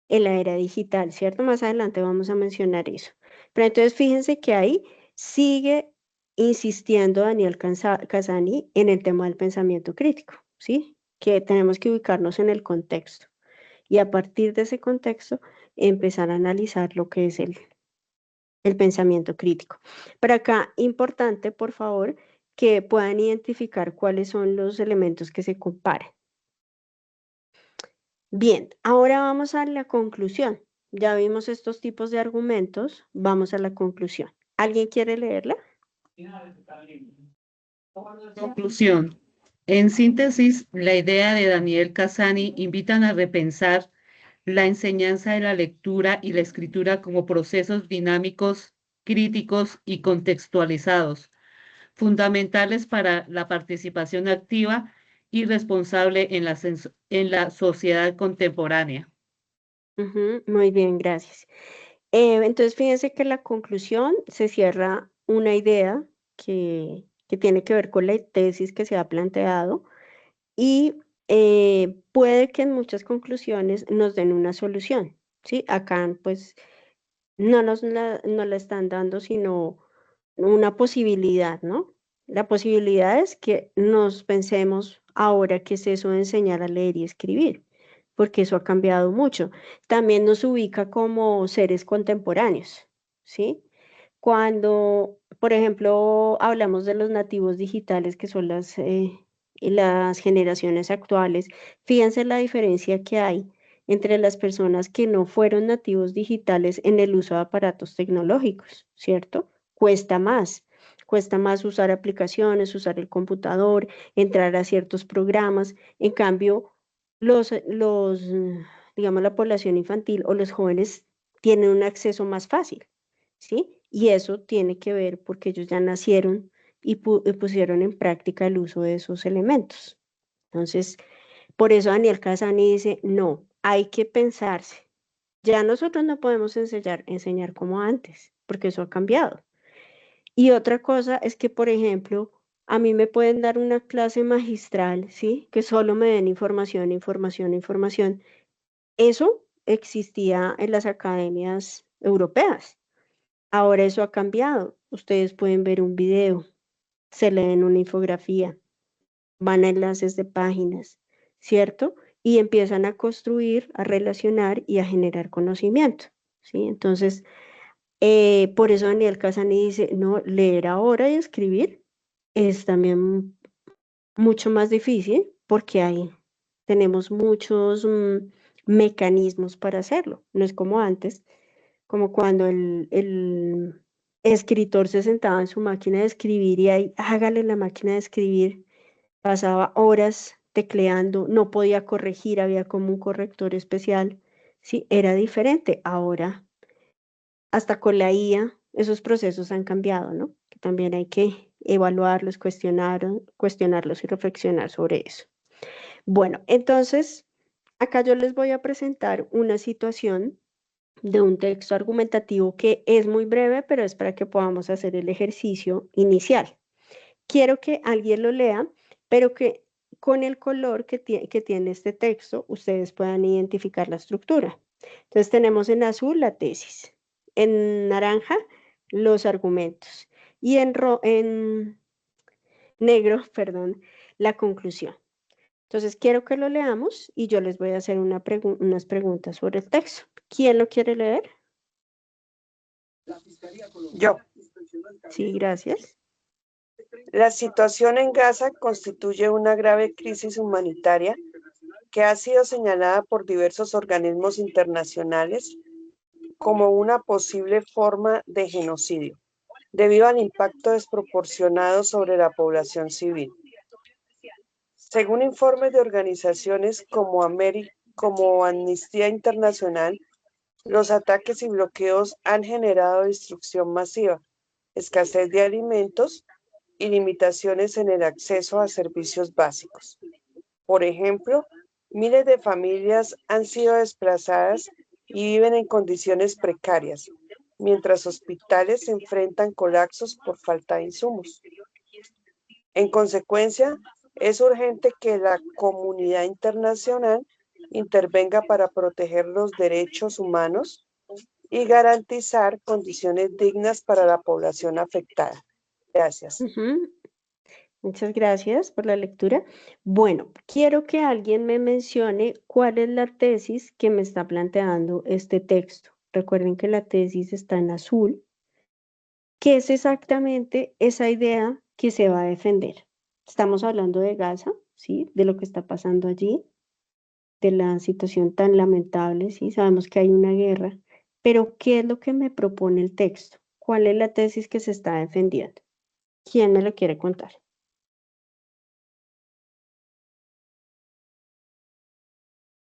en la era digital, ¿cierto? Más adelante vamos a mencionar eso. Pero entonces fíjense que ahí sigue insistiendo Daniel Casani en el tema del pensamiento crítico, ¿sí? Que tenemos que ubicarnos en el contexto y a partir de ese contexto empezar a analizar lo que es el pensamiento crítico. Pero acá, importante, por favor, que puedan identificar cuáles son los elementos que se comparan. Bien, ahora vamos a la conclusión. Ya vimos estos tipos de argumentos, vamos a la conclusión. ¿Alguien quiere leerla? Conclusión. En síntesis, la idea de Daniel Casani invitan a repensar la enseñanza de la lectura y la escritura como procesos dinámicos, críticos y contextualizados, fundamentales para la participación activa y responsable en la sociedad contemporánea. Muy bien, gracias. Entonces, fíjense que la conclusión se cierra una idea que tiene que ver con la tesis que se ha planteado y puede que en muchas conclusiones nos den una solución, ¿sí? Acá, pues, no la están dando, sino una posibilidad, ¿no? La posibilidad es que nos pensemos ahora qué es eso de enseñar a leer y escribir, porque eso ha cambiado mucho. También nos ubica como seres contemporáneos, ¿sí? Cuando, por ejemplo, hablamos de los nativos digitales, que son las generaciones actuales, fíjense la diferencia que hay entre las personas que no fueron nativos digitales en el uso de aparatos tecnológicos, ¿cierto? Cuesta más usar aplicaciones, usar el computador, entrar a ciertos programas. En cambio, digamos, la población infantil o los jóvenes tienen un acceso más fácil, ¿sí? Y eso tiene que ver porque ellos ya nacieron y pusieron en práctica el uso de esos elementos. Entonces, por eso Daniel Casani dice, no, hay que pensarse. Ya nosotros no podemos enseñar como antes, porque eso ha cambiado. Y otra cosa es que, por ejemplo, a mí me pueden dar una clase magistral, ¿sí? Que solo me den información, información, información. Eso existía en las academias europeas. Ahora eso ha cambiado. Ustedes pueden ver un video, se leen una infografía, van a enlaces de páginas, ¿cierto? Y empiezan a construir, a relacionar y a generar conocimiento, ¿sí? Entonces, por eso Daniel Casani dice, no, leer ahora y escribir es también mucho más difícil porque tenemos muchos mecanismos para hacerlo. No es como antes, como cuando el escritor se sentaba en su máquina de escribir y ahí, hágale la máquina de escribir, pasaba horas tecleando, no podía corregir, había como un corrector especial. Sí, era diferente. Ahora, hasta con la IA, esos procesos han cambiado, ¿no? Que también hay que evaluarlos, cuestionarlos y reflexionar sobre eso. Bueno, entonces, acá yo les voy a presentar una situación de un texto argumentativo que es muy breve, pero es para que podamos hacer el ejercicio inicial. Quiero que alguien lo lea, pero que con el color que tiene este texto, ustedes puedan identificar la estructura. Entonces tenemos en azul la tesis, en naranja los argumentos y en negro, perdón, la conclusión. Entonces, quiero que lo leamos y yo les voy a hacer unas preguntas sobre el texto. ¿Quién lo quiere leer? Yo. Sí, gracias. La situación en Gaza constituye una grave crisis humanitaria que ha sido señalada por diversos organismos internacionales como una posible forma de genocidio, debido al impacto desproporcionado sobre la población civil. Según informes de organizaciones como Amnistía Internacional, los ataques y bloqueos han generado destrucción masiva, escasez de alimentos y limitaciones en el acceso a servicios básicos. Por ejemplo, miles de familias han sido desplazadas y viven en condiciones precarias, mientras hospitales se enfrentan colapsos por falta de insumos. En consecuencia, es urgente que la comunidad internacional intervenga para proteger los derechos humanos y garantizar condiciones dignas para la población afectada. Gracias. Muchas gracias por la lectura. Bueno, quiero que alguien me mencione cuál es la tesis que me está planteando este texto. Recuerden que la tesis está en azul. ¿Qué es exactamente esa idea que se va a defender? Estamos hablando de Gaza, ¿sí? De lo que está pasando allí, de la situación tan lamentable, ¿sí? Sabemos que hay una guerra, pero ¿qué es lo que me propone el texto? ¿Cuál es la tesis que se está defendiendo? ¿Quién me lo quiere contar?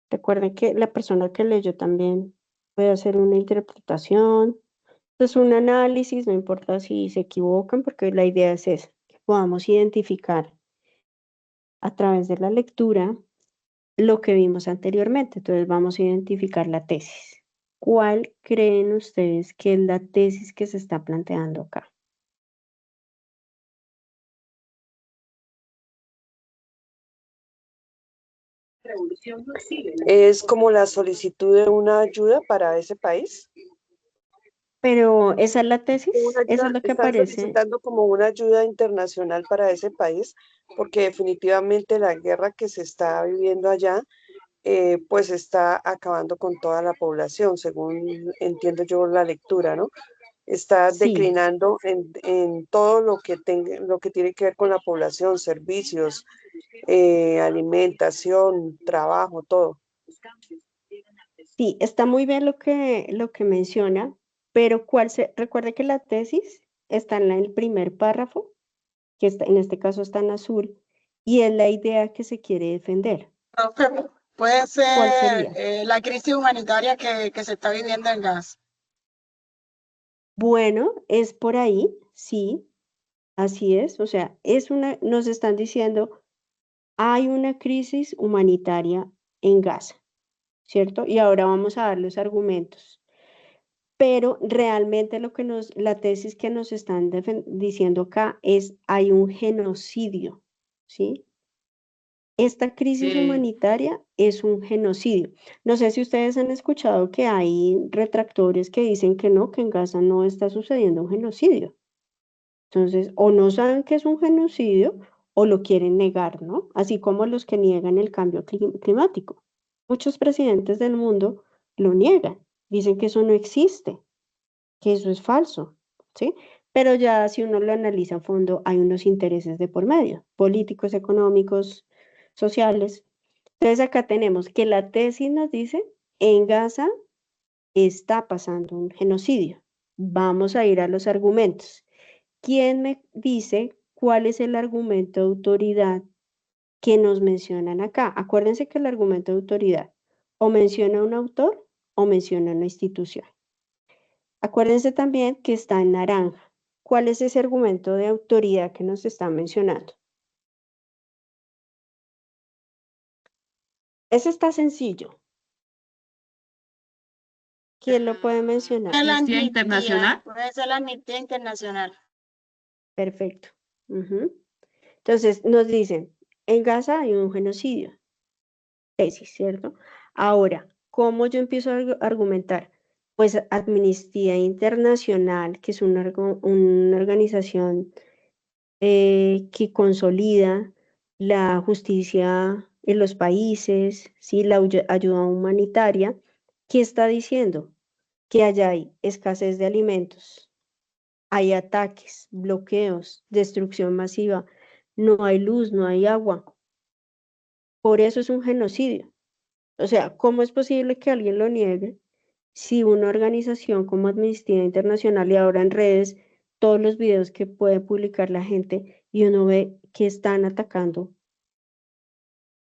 Recuerden que la persona que leyó también puede hacer una interpretación, es un análisis, no importa si se equivocan, porque la idea es esa, que podamos identificar a través de la lectura lo que vimos anteriormente. Entonces vamos a identificar la tesis. ¿Cuál creen ustedes que es la tesis que se está planteando acá? ¿Es como la solicitud de una ayuda para ese país? Pero ¿esa es la tesis? ¿Eso es lo que Están aparece? solicitando como una ayuda internacional para ese país, porque definitivamente la guerra que se está viviendo allá, pues está acabando con toda la población, según entiendo yo la lectura, ¿no? Está Sí. declinando en todo lo que tiene que ver con la población, servicios, alimentación, trabajo, todo. Sí, está muy bien lo que menciona, pero recuerde que la tesis está en el primer párrafo, que está, en este caso está en azul, y es la idea que se quiere defender. Profe, puede ¿Cuál ser sería? la crisis humanitaria que se está viviendo en Gaza. Bueno, es por ahí, sí, así es. O sea, nos están diciendo, hay una crisis humanitaria en Gaza, ¿cierto? Y ahora vamos a dar los argumentos. Pero realmente la tesis que nos están diciendo acá es, hay un genocidio, ¿sí? Esta crisis humanitaria es un genocidio. No sé si ustedes han escuchado que hay retractores que dicen que no, que en Gaza no está sucediendo un genocidio. Entonces, o no saben que es un genocidio o lo quieren negar, ¿no? Así como los que niegan el cambio climático. Muchos presidentes del mundo lo niegan, dicen que eso no existe, que eso es falso, ¿sí? Pero ya si uno lo analiza a fondo, hay unos intereses de por medio, políticos, económicos, sociales. Entonces acá tenemos que la tesis nos dice, en Gaza está pasando un genocidio. Vamos a ir a los argumentos. ¿Quién me dice cuál es el argumento de autoridad que nos mencionan acá? Acuérdense que el argumento de autoridad o menciona un autor o menciona una institución. Acuérdense también que está en naranja. ¿Cuál es ese argumento de autoridad que nos están mencionando? Ese está sencillo. ¿Quién lo puede mencionar? La Amnistía amnistía, Internacional. puede ser la Amnistía Internacional. Perfecto. Entonces, nos dicen, en Gaza hay un genocidio. Tesis, ¿cierto? Ahora, ¿cómo yo empiezo a argumentar? Pues Amnistía Internacional, que es una organización que consolida la justicia en los países, ¿sí? La ayuda humanitaria, ¿qué está diciendo? Que allá hay escasez de alimentos, hay ataques, bloqueos, destrucción masiva, no hay luz, no hay agua. Por eso es un genocidio. O sea, ¿cómo es posible que alguien lo niegue si una organización como Amnistía Internacional y ahora en redes, todos los videos que puede publicar la gente y uno ve que están atacando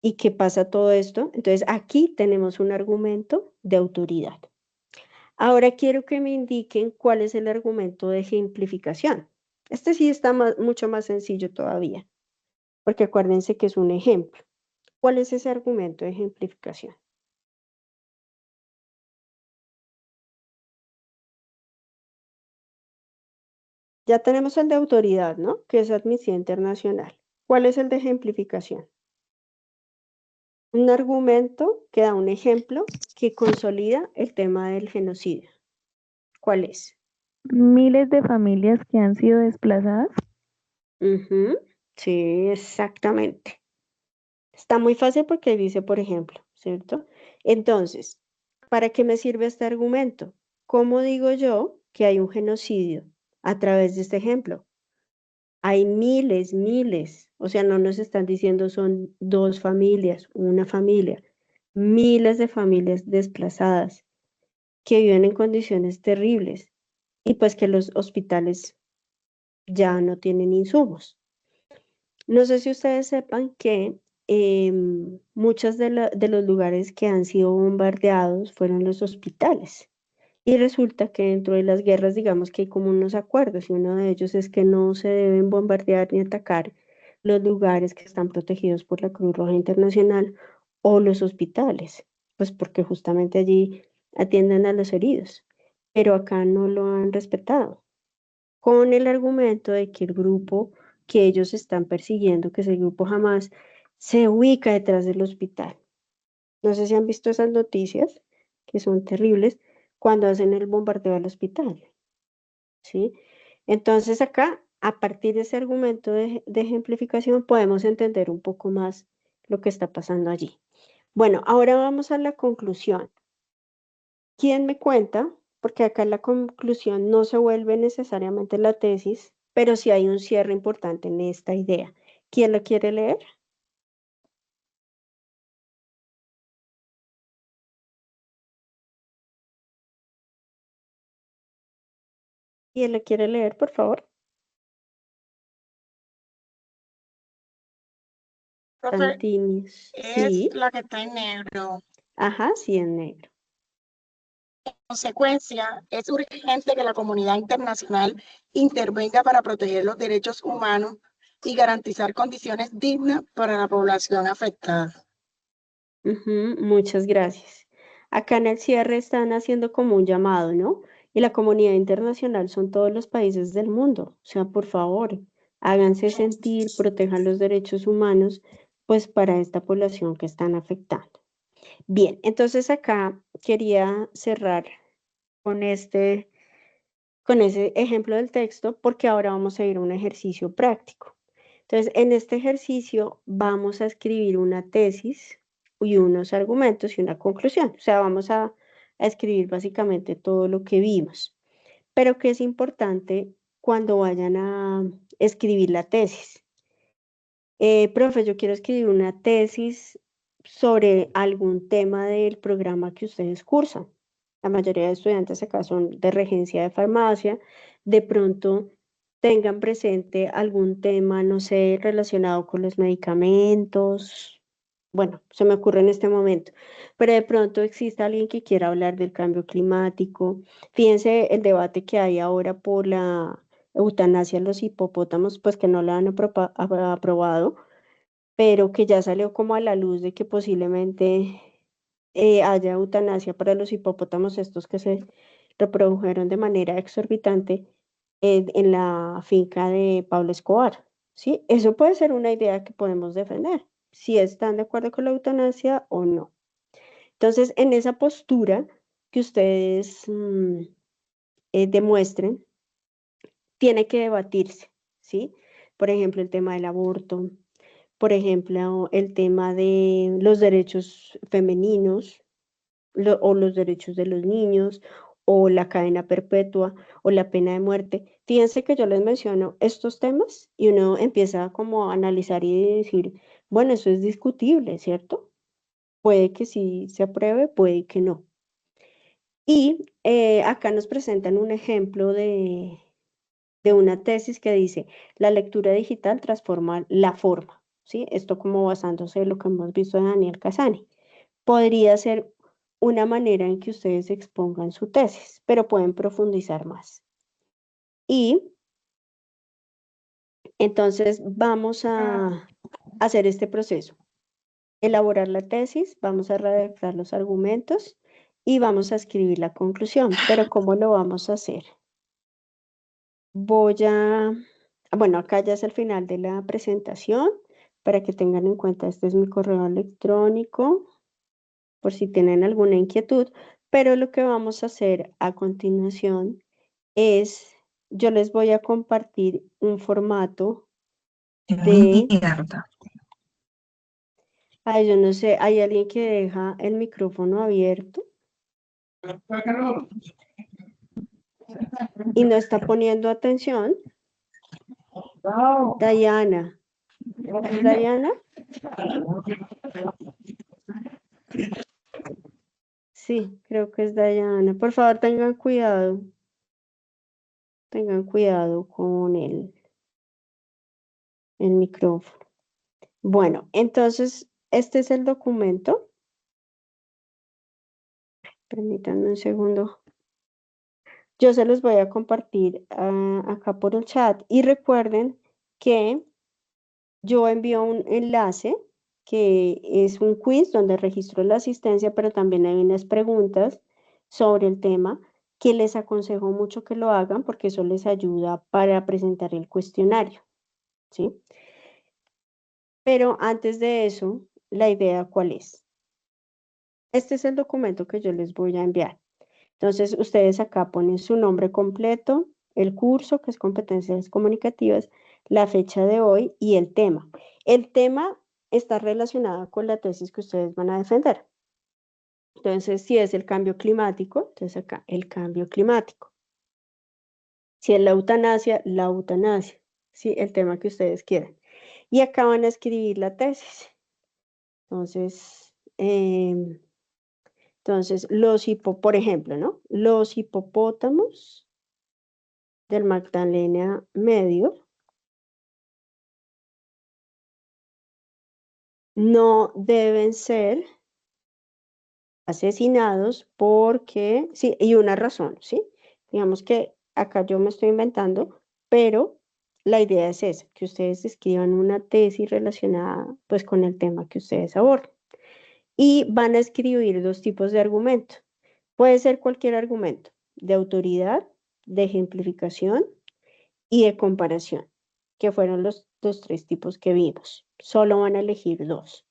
y que pasa todo esto? Entonces, aquí tenemos un argumento de autoridad. Ahora quiero que me indiquen cuál es el argumento de ejemplificación. Este sí está mucho más sencillo todavía, porque acuérdense que es un ejemplo. ¿Cuál es ese argumento de ejemplificación? Ya tenemos el de autoridad, ¿no? Que es Amnistía Internacional. ¿Cuál es el de ejemplificación? Un argumento que da un ejemplo que consolida el tema del genocidio. ¿Cuál es? Miles de familias que han sido desplazadas. Sí, exactamente. Está muy fácil porque dice, por ejemplo, ¿cierto? Entonces, ¿para qué me sirve este argumento? ¿Cómo digo yo que hay un genocidio a través de este ejemplo? Hay miles, o sea, no nos están diciendo son 2 familias, una familia, miles de familias desplazadas que viven en condiciones terribles y pues que los hospitales ya no tienen insumos. No sé si ustedes sepan que muchos de los lugares que han sido bombardeados fueron los hospitales. Y resulta que dentro de las guerras, digamos que hay como unos acuerdos, y uno de ellos es que no se deben bombardear ni atacar los lugares que están protegidos por la Cruz Roja Internacional o los hospitales, pues porque justamente allí atienden a los heridos. Pero acá no lo han respetado, con el argumento de que el grupo que ellos están persiguiendo, que es el grupo Hamas, se ubica detrás del hospital. No sé si han visto esas noticias, que son terribles, cuando hacen el bombardeo al hospital, ¿sí? Entonces acá, a partir de ese argumento de ejemplificación, podemos entender un poco más lo que está pasando allí. Bueno, ahora vamos a la conclusión. ¿Quién me cuenta? Porque acá la conclusión no se vuelve necesariamente la tesis, pero sí hay un cierre importante en esta idea. ¿Quién lo quiere leer? ¿Quién lo quiere leer, por favor? Profe, Santinius. es Sí. la que está en negro. Ajá, sí, en negro. En consecuencia, es urgente que la comunidad internacional intervenga para proteger los derechos humanos y garantizar condiciones dignas para la población afectada. Muchas gracias. Acá en el cierre están haciendo como un llamado, ¿no? Y la comunidad internacional son todos los países del mundo. O sea, por favor, háganse sentir, protejan los derechos humanos, pues para esta población que están afectando. Bien, entonces acá quería cerrar con ese ejemplo del texto, porque ahora vamos a ir a un ejercicio práctico. Entonces, en este ejercicio vamos a escribir una tesis y unos argumentos y una conclusión. O sea, vamos a escribir básicamente todo lo que vimos. Pero que es importante cuando vayan a escribir la tesis. Profe, yo quiero escribir una tesis sobre algún tema del programa que ustedes cursan. La mayoría de estudiantes acá son de regencia de farmacia. De pronto tengan presente algún tema, no sé, relacionado con los medicamentos. Bueno, se me ocurre en este momento. Pero de pronto existe alguien que quiera hablar del cambio climático. Fíjense el debate que hay ahora por la eutanasia en los hipopótamos, pues que no la han aprobado, pero que ya salió como a la luz de que posiblemente haya eutanasia para los hipopótamos estos que se reprodujeron de manera exorbitante en la finca de Pablo Escobar, ¿sí? Eso puede ser una idea que podemos defender, si están de acuerdo con la eutanasia o no. Entonces, en esa postura que ustedes demuestren, tiene que debatirse, ¿sí? Por ejemplo, el tema del aborto, por ejemplo, el tema de los derechos femeninos o los derechos de los niños o la cadena perpetua o la pena de muerte. Fíjense que yo les menciono estos temas y uno empieza como a analizar y decir, bueno, eso es discutible, ¿cierto? Puede que sí se apruebe, puede que no. Y acá nos presentan un ejemplo de una tesis que dice, la lectura digital transforma la forma, ¿sí? Esto como basándose en lo que hemos visto de Daniel Casani. Podría ser una manera en que ustedes expongan su tesis, pero pueden profundizar más. Y entonces vamos a hacer este proceso. Elaborar la tesis, vamos a redactar los argumentos y vamos a escribir la conclusión. Pero ¿cómo lo vamos a hacer? Bueno, acá ya es el final de la presentación. Para que tengan en cuenta, este es mi correo electrónico, por si tienen alguna inquietud. Pero lo que vamos a hacer a continuación es, yo les voy a compartir un formato de... Ay, yo no sé, ¿hay alguien que deja el micrófono abierto y no está poniendo atención? Dayana. ¿Es Dayana? Sí, creo que es Dayana. Por favor, tengan cuidado. Tengan cuidado con el micrófono. Bueno, entonces, este es el documento. Permítanme un segundo. Yo se los voy a compartir acá por el chat. Y recuerden que yo envío un enlace que es un quiz donde registro la asistencia, pero también hay unas preguntas sobre el tema que les aconsejo mucho que lo hagan porque eso les ayuda para presentar el cuestionario, ¿sí? Pero antes de eso, la idea, ¿cuál es? Este es el documento que yo les voy a enviar. Entonces, ustedes acá ponen su nombre completo, el curso, que es competencias comunicativas, la fecha de hoy y el tema. El tema está relacionado con la tesis que ustedes van a defender. Entonces, si es el cambio climático, entonces acá, el cambio climático. Si es la eutanasia, ¿sí? El tema que ustedes quieran. Y acá van a escribir la tesis. Entonces, por ejemplo, ¿no? Los hipopótamos del Magdalena Medio no deben ser asesinados porque, sí, y una razón, ¿sí? Digamos que acá yo me estoy inventando, pero la idea es esa, que ustedes escriban una tesis relacionada pues con el tema que ustedes aborden. Y van a escribir dos tipos de argumento. Puede ser cualquier argumento, de autoridad, de ejemplificación y de comparación, que fueron los tres tipos que vimos. Solo van a elegir dos.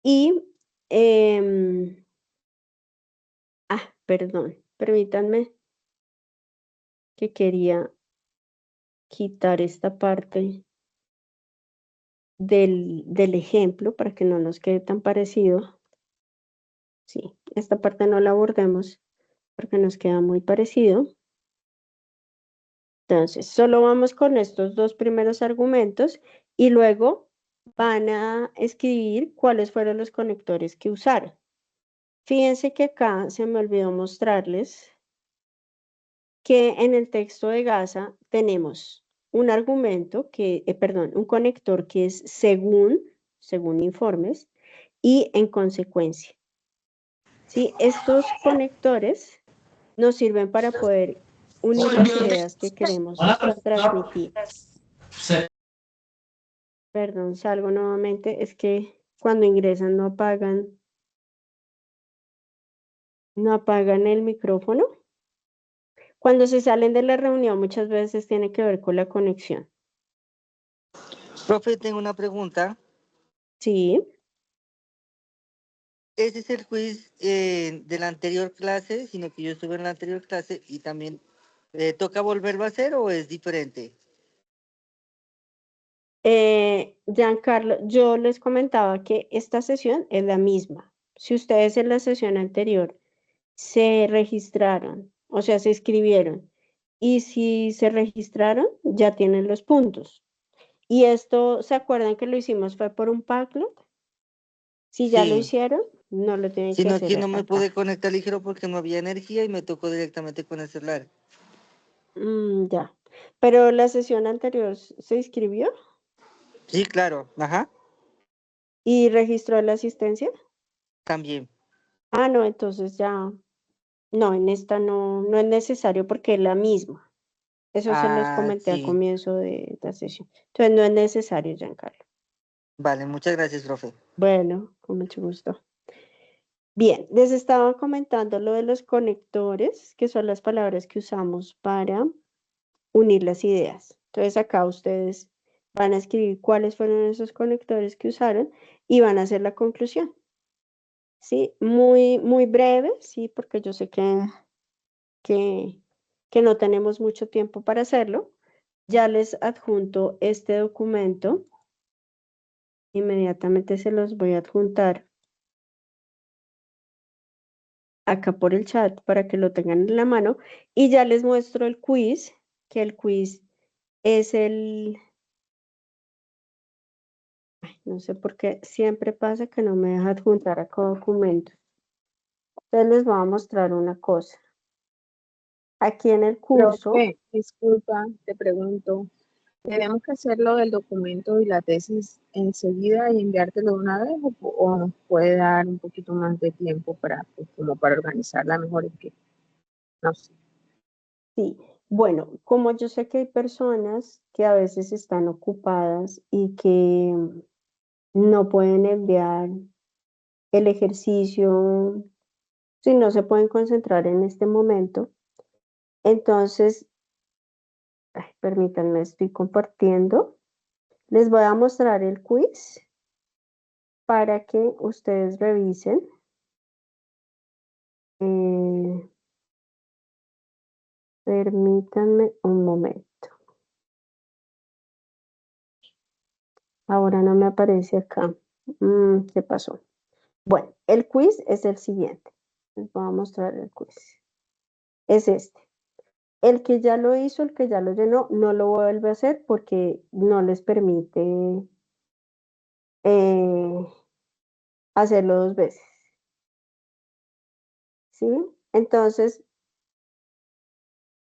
Y, perdón, permítanme que quería quitar esta parte del ejemplo para que no nos quede tan parecido. Sí, esta parte no la abordemos porque nos queda muy parecido. Entonces, solo vamos con estos dos primeros argumentos y luego van a escribir cuáles fueron los conectores que usaron. Fíjense que acá se me olvidó mostrarles que en el texto de Gaza tenemos un argumento un conector que es según informes y en consecuencia. ¿Sí? Estos conectores nos sirven para poder unir las ideas que queremos transmitir. Perdón, salgo nuevamente, es que cuando ingresan no apagan el micrófono. Cuando se salen de la reunión muchas veces tiene que ver con la conexión. Profe, tengo una pregunta. Sí. Ese es el quiz de la anterior clase, sino que yo estuve en la anterior clase y también ¿toca volverlo a hacer o es diferente? Giancarlo, yo les comentaba que esta sesión es la misma. Si ustedes en la sesión anterior se registraron, o sea, se inscribieron, y si se registraron, ya tienen los puntos. Y esto, ¿se acuerdan que lo hicimos? Fue por un Padlet. Si ya lo Sí, hicieron, no lo tienen que sino que hacer no me acá. pude conectar ligero porque no había energía y me tocó directamente con el celular. Ya. Pero la sesión anterior se inscribió Sí, claro, ajá, y registró la asistencia. también. Ah, no, entonces ya, no, en esta no es necesario porque es la misma. Eso se los Ah, comenté al sí. comienzo de la sesión. Entonces no es necesario, Giancarlo. Vale, muchas gracias, profe. Bueno, con mucho gusto. Bien, les estaba comentando lo de los conectores, que son las palabras que usamos para unir las ideas. Entonces acá ustedes van a escribir cuáles fueron esos conectores que usaron y van a hacer la conclusión. ¿Sí? Muy breve, sí, porque yo sé que, que no tenemos mucho tiempo para hacerlo. Ya les adjunto este documento. Inmediatamente se los voy a adjuntar acá por el chat para que lo tengan en la mano. Y ya les muestro el quiz, que el quiz es el... Ay, no sé por qué siempre pasa que no me deja adjuntar acá documentos. Entonces les voy a mostrar una cosa. Aquí en el curso... Profe, disculpa, te pregunto, ¿tenemos que hacerlo del documento y la tesis enseguida y enviártelo de una vez o nos puede dar un poquito más de tiempo para, pues, como para organizarla mejor? Es que, no sé. Sí, bueno, como yo sé que hay personas que a veces están ocupadas y que no pueden enviar el ejercicio, si no se pueden concentrar en este momento, entonces, permítanme, estoy compartiendo. Les voy a mostrar el quiz para que ustedes revisen. Permítanme un momento. Ahora no me aparece acá. ¿Qué pasó? Bueno, el quiz es el siguiente. Les voy a mostrar el quiz. Es este. El que ya lo hizo, el que ya lo llenó, no lo vuelve a hacer porque no les permite hacerlo 2 veces. ¿Sí? Entonces,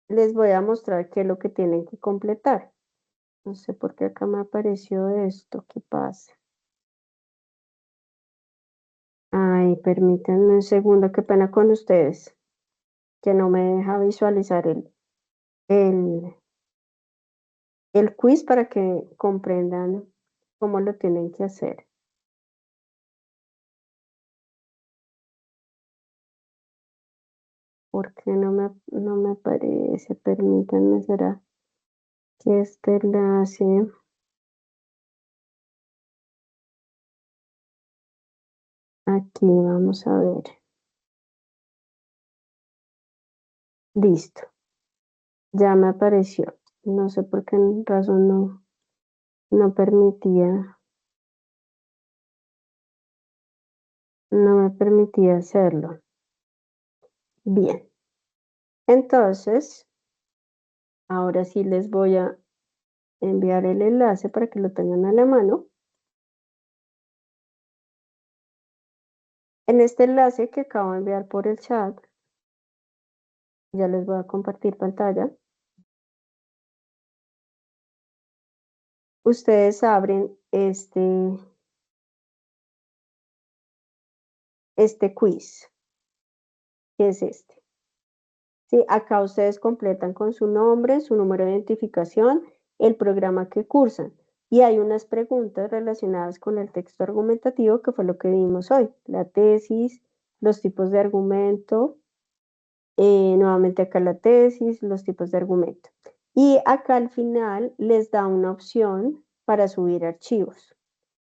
les voy a mostrar qué es lo que tienen que completar. No sé por qué acá me apareció esto. ¿Qué pasa? Ay, permítanme un segundo. Qué pena con ustedes. Que no me deja visualizar el, el quiz para que comprendan cómo lo tienen que hacer. ¿Por qué no me aparece? Permítanme, ¿será que este enlace? Aquí vamos a ver. Listo. Ya me apareció. No sé por qué razón no permitía. No me permitía hacerlo. Bien. Entonces, ahora sí les voy a enviar el enlace para que lo tengan a la mano. En este enlace que acabo de enviar por el chat, ya les voy a compartir pantalla. Ustedes abren este quiz, que es este. ¿Sí? Acá ustedes completan con su nombre, su número de identificación, el programa que cursan. Y hay unas preguntas relacionadas con el texto argumentativo, que fue lo que vimos hoy. La tesis, los tipos de argumento, nuevamente acá la tesis, los tipos de argumento. Y acá al final les da una opción para subir archivos.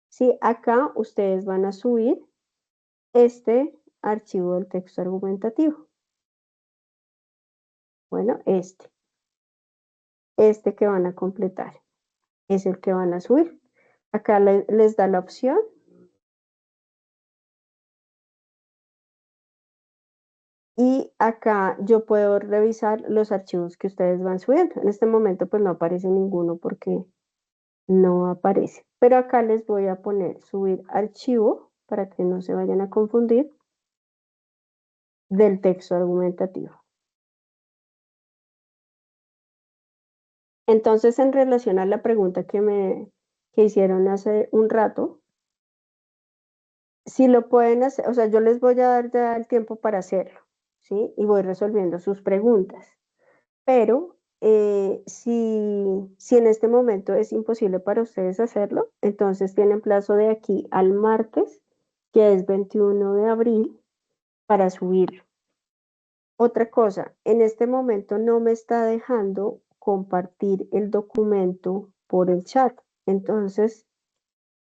¿Sí? Acá ustedes van a subir este archivo del texto argumentativo. Bueno, este que van a completar. es el que van a subir. Acá les da la opción. Y acá yo puedo revisar los archivos que ustedes van subiendo. En este momento pues no aparece ninguno porque no aparece. Pero acá les voy a poner subir archivo para que no se vayan a confundir del texto argumentativo. Entonces, en relación a la pregunta que hicieron hace un rato, si lo pueden hacer, o sea, yo les voy a dar ya el tiempo para hacerlo, ¿sí? Y voy resolviendo sus preguntas. Pero si en este momento es imposible para ustedes hacerlo, entonces tienen plazo de aquí al martes, que es 21 de abril, para subirlo. Otra cosa, en este momento no me está dejando compartir el documento por el chat. Entonces,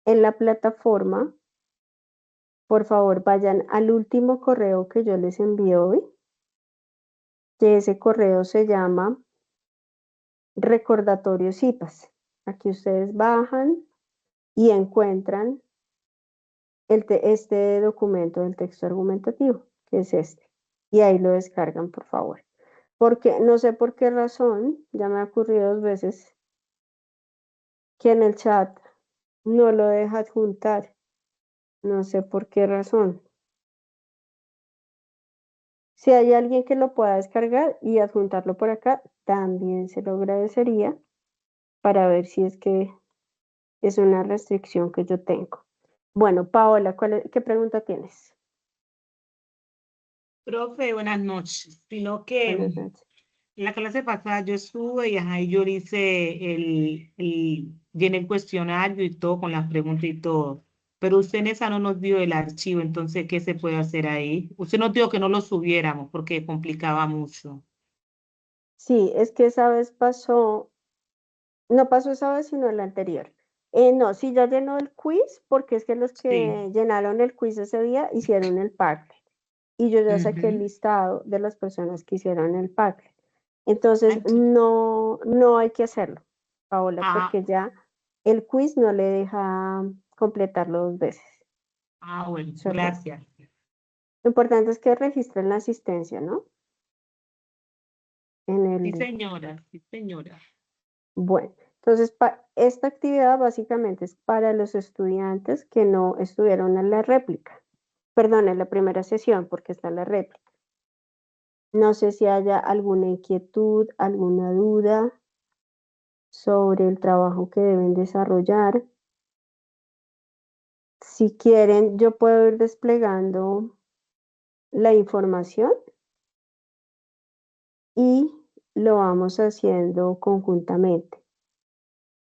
en la plataforma, por favor, vayan al último correo que yo les envié hoy, que ese correo se llama Recordatorios IPAS. Aquí ustedes bajan y encuentran este documento del texto argumentativo, que es este. Y ahí lo descargan, por favor. Porque no sé por qué razón, ya me ha ocurrido 2 veces, que en el chat no lo deja adjuntar. No sé por qué razón. Si hay alguien que lo pueda descargar y adjuntarlo por acá, también se lo agradecería para ver si es que es una restricción que yo tengo. Bueno, Paola, ¿qué pregunta tienes? Profe, buenas noches. Sino que Buenas noches. en la clase pasada yo estuve y ajá, y yo le hice llené el cuestionario y todo con las preguntas y todo. Pero usted en esa no nos dio el archivo, entonces, ¿qué se puede hacer ahí? Usted nos dijo que no lo subiéramos porque complicaba mucho. Sí, es que esa vez pasó, no pasó esa vez, sino la anterior. No, sí, ya llenó el quiz, porque es que los Sí. que llenaron el quiz ese día hicieron el Padlet. Y yo ya saqué el Ujú. listado de las personas que hicieron el Padlet. Entonces, no hay que hacerlo, Paola, Ah, porque ya el quiz no le deja completarlo 2 veces. bueno, Solo. gracias. Lo importante es que registren la asistencia, ¿no? Sí, señora, sí, señora. Bueno, entonces esta actividad básicamente es para los estudiantes que no estuvieron en la réplica. Perdón, en la primera sesión, porque está la réplica. No sé si haya alguna inquietud, alguna duda sobre el trabajo que deben desarrollar. Si quieren, yo puedo ir desplegando la información y lo vamos haciendo conjuntamente.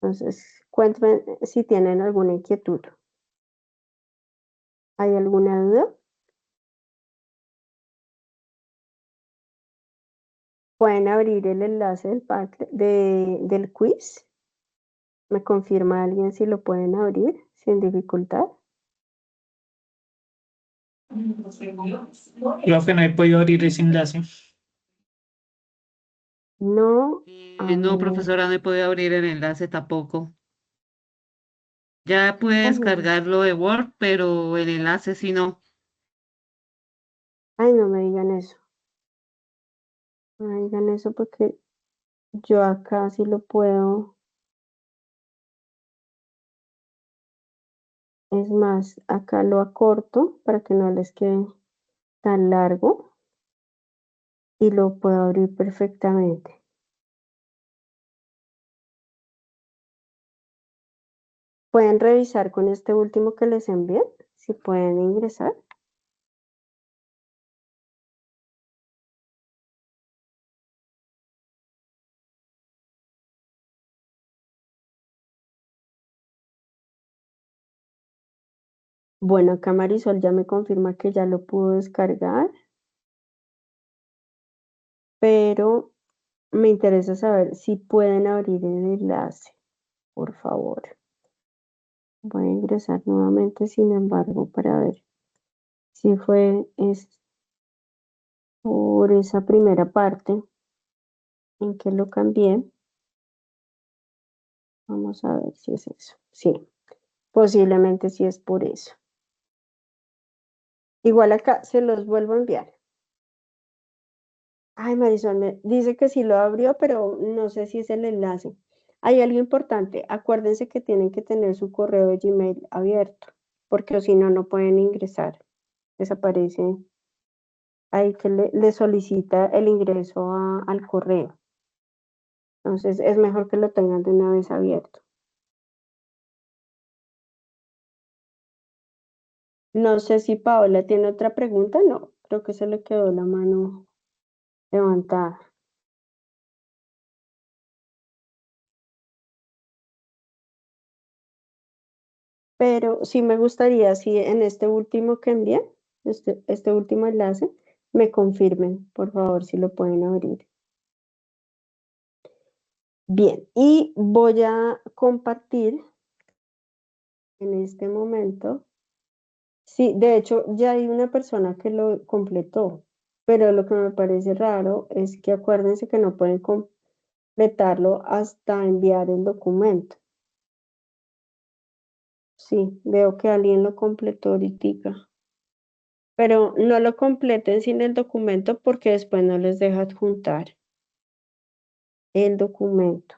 Entonces, cuéntenme si tienen alguna inquietud. ¿Hay alguna duda? Pueden abrir el enlace del quiz. ¿Me confirma alguien si lo pueden abrir sin dificultad? Profe, no he podido abrir ese enlace. No. No, profesora, no he podido abrir el enlace tampoco. Ya pude descargarlo de Word, pero el enlace sí no. Ay, no me digan eso. No me digan eso porque yo acá sí lo puedo. Es más, acá lo acorto para que no les quede tan largo y lo puedo abrir perfectamente. Pueden revisar con este último que les envié, si pueden ingresar. Bueno, acá Marisol ya me confirma que ya lo pudo descargar, pero me interesa saber si pueden abrir el enlace, por favor. Voy a ingresar nuevamente, sin embargo, para ver si fue por esa primera parte en que lo cambié. Vamos a ver si es eso. Sí, posiblemente sí es por eso. Igual acá se los vuelvo a enviar. Ay, Marisol, me dice que sí lo abrió, pero no sé si es el enlace. Hay algo importante. Acuérdense que tienen que tener su correo de Gmail abierto, porque si no, no pueden ingresar. Desaparece ahí que le solicita el ingreso al correo. Entonces, es mejor que lo tengan de una vez abierto. No sé si Paola tiene otra pregunta. No, creo que se le quedó la mano levantada. Pero sí me gustaría, si en este último que envié, este último enlace, me confirmen, por favor, si lo pueden abrir. Bien, y voy a compartir en este momento. Sí, de hecho, ya hay una persona que lo completó, pero lo que me parece raro es que acuérdense que no pueden completarlo hasta enviar el documento. Sí, veo que alguien lo completó ahorita. Pero no lo completen sin el documento porque después no les deja adjuntar el documento.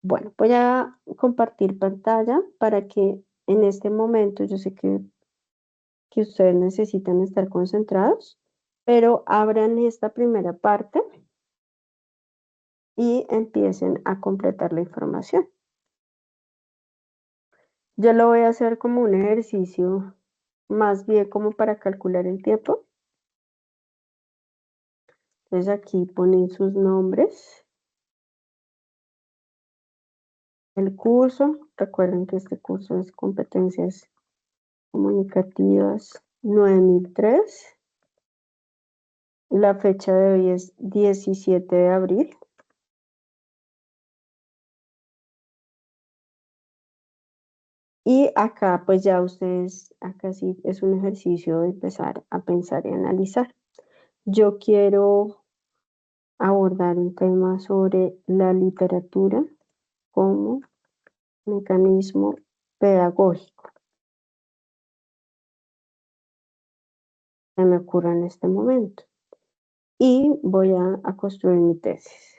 Bueno, voy a compartir pantalla para que en este momento, yo sé que ustedes necesitan estar concentrados, pero abran esta primera parte y empiecen a completar la información. Yo lo voy a hacer como un ejercicio, más bien como para calcular el tiempo. Entonces aquí ponen sus nombres. El curso, recuerden que este curso es competencias comunicativas 9003. La fecha de hoy es 17 de abril. Y acá pues ya ustedes, acá sí es un ejercicio de empezar a pensar y analizar. Yo quiero abordar un tema sobre la literatura como mecanismo pedagógico. Se me ocurre en este momento. Y voy a construir mi tesis.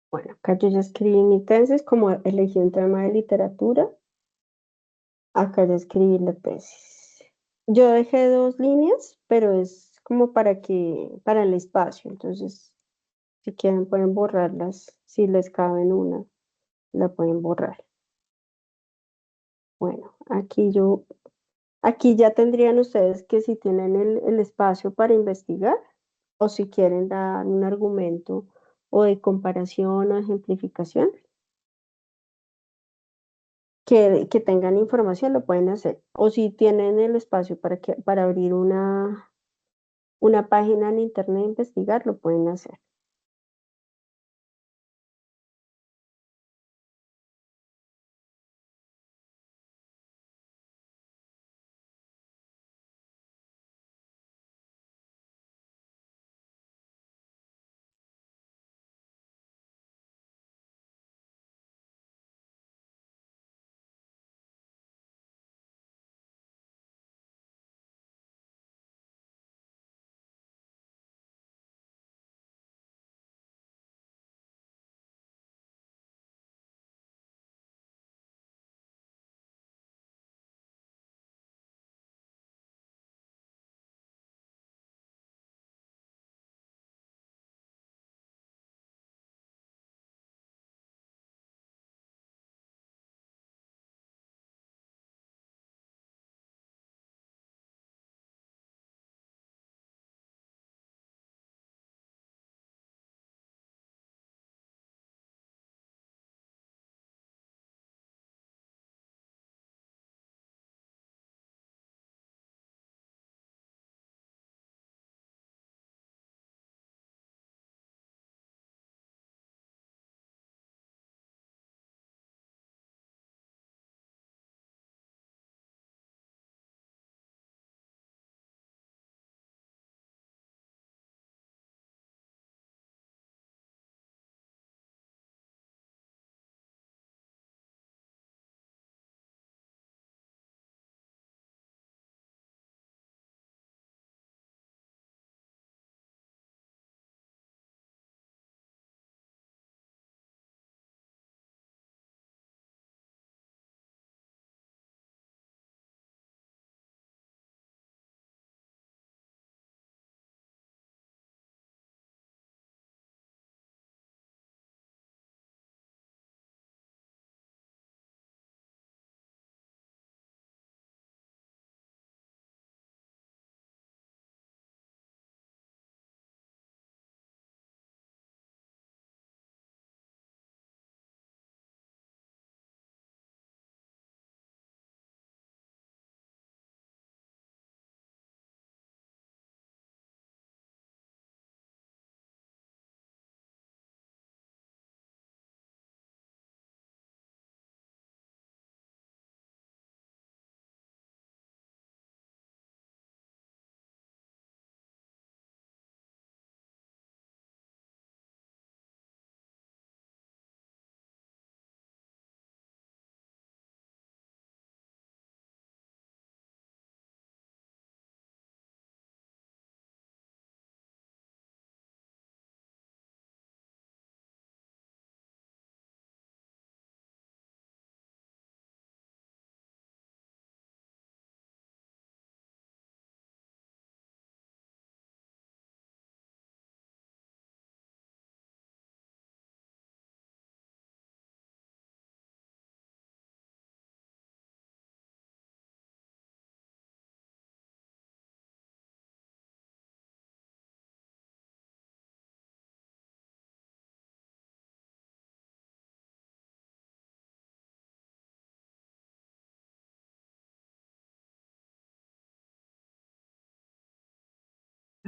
Bueno, acá yo ya escribí mi tesis, como elegí un tema de literatura, acá ya escribí la tesis. Yo dejé 2 líneas, pero es como para el espacio, entonces si quieren pueden borrarlas, si les cabe en una, la pueden borrar. Bueno, aquí ya tendrían ustedes que si tienen el espacio para investigar o si quieren dar un argumento o de comparación o ejemplificación, que tengan información, lo pueden hacer. O si tienen el espacio para abrir una página en internet e investigar, lo pueden hacer.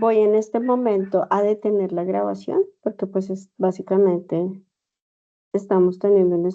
Voy en este momento a detener la grabación porque pues básicamente estamos teniendo un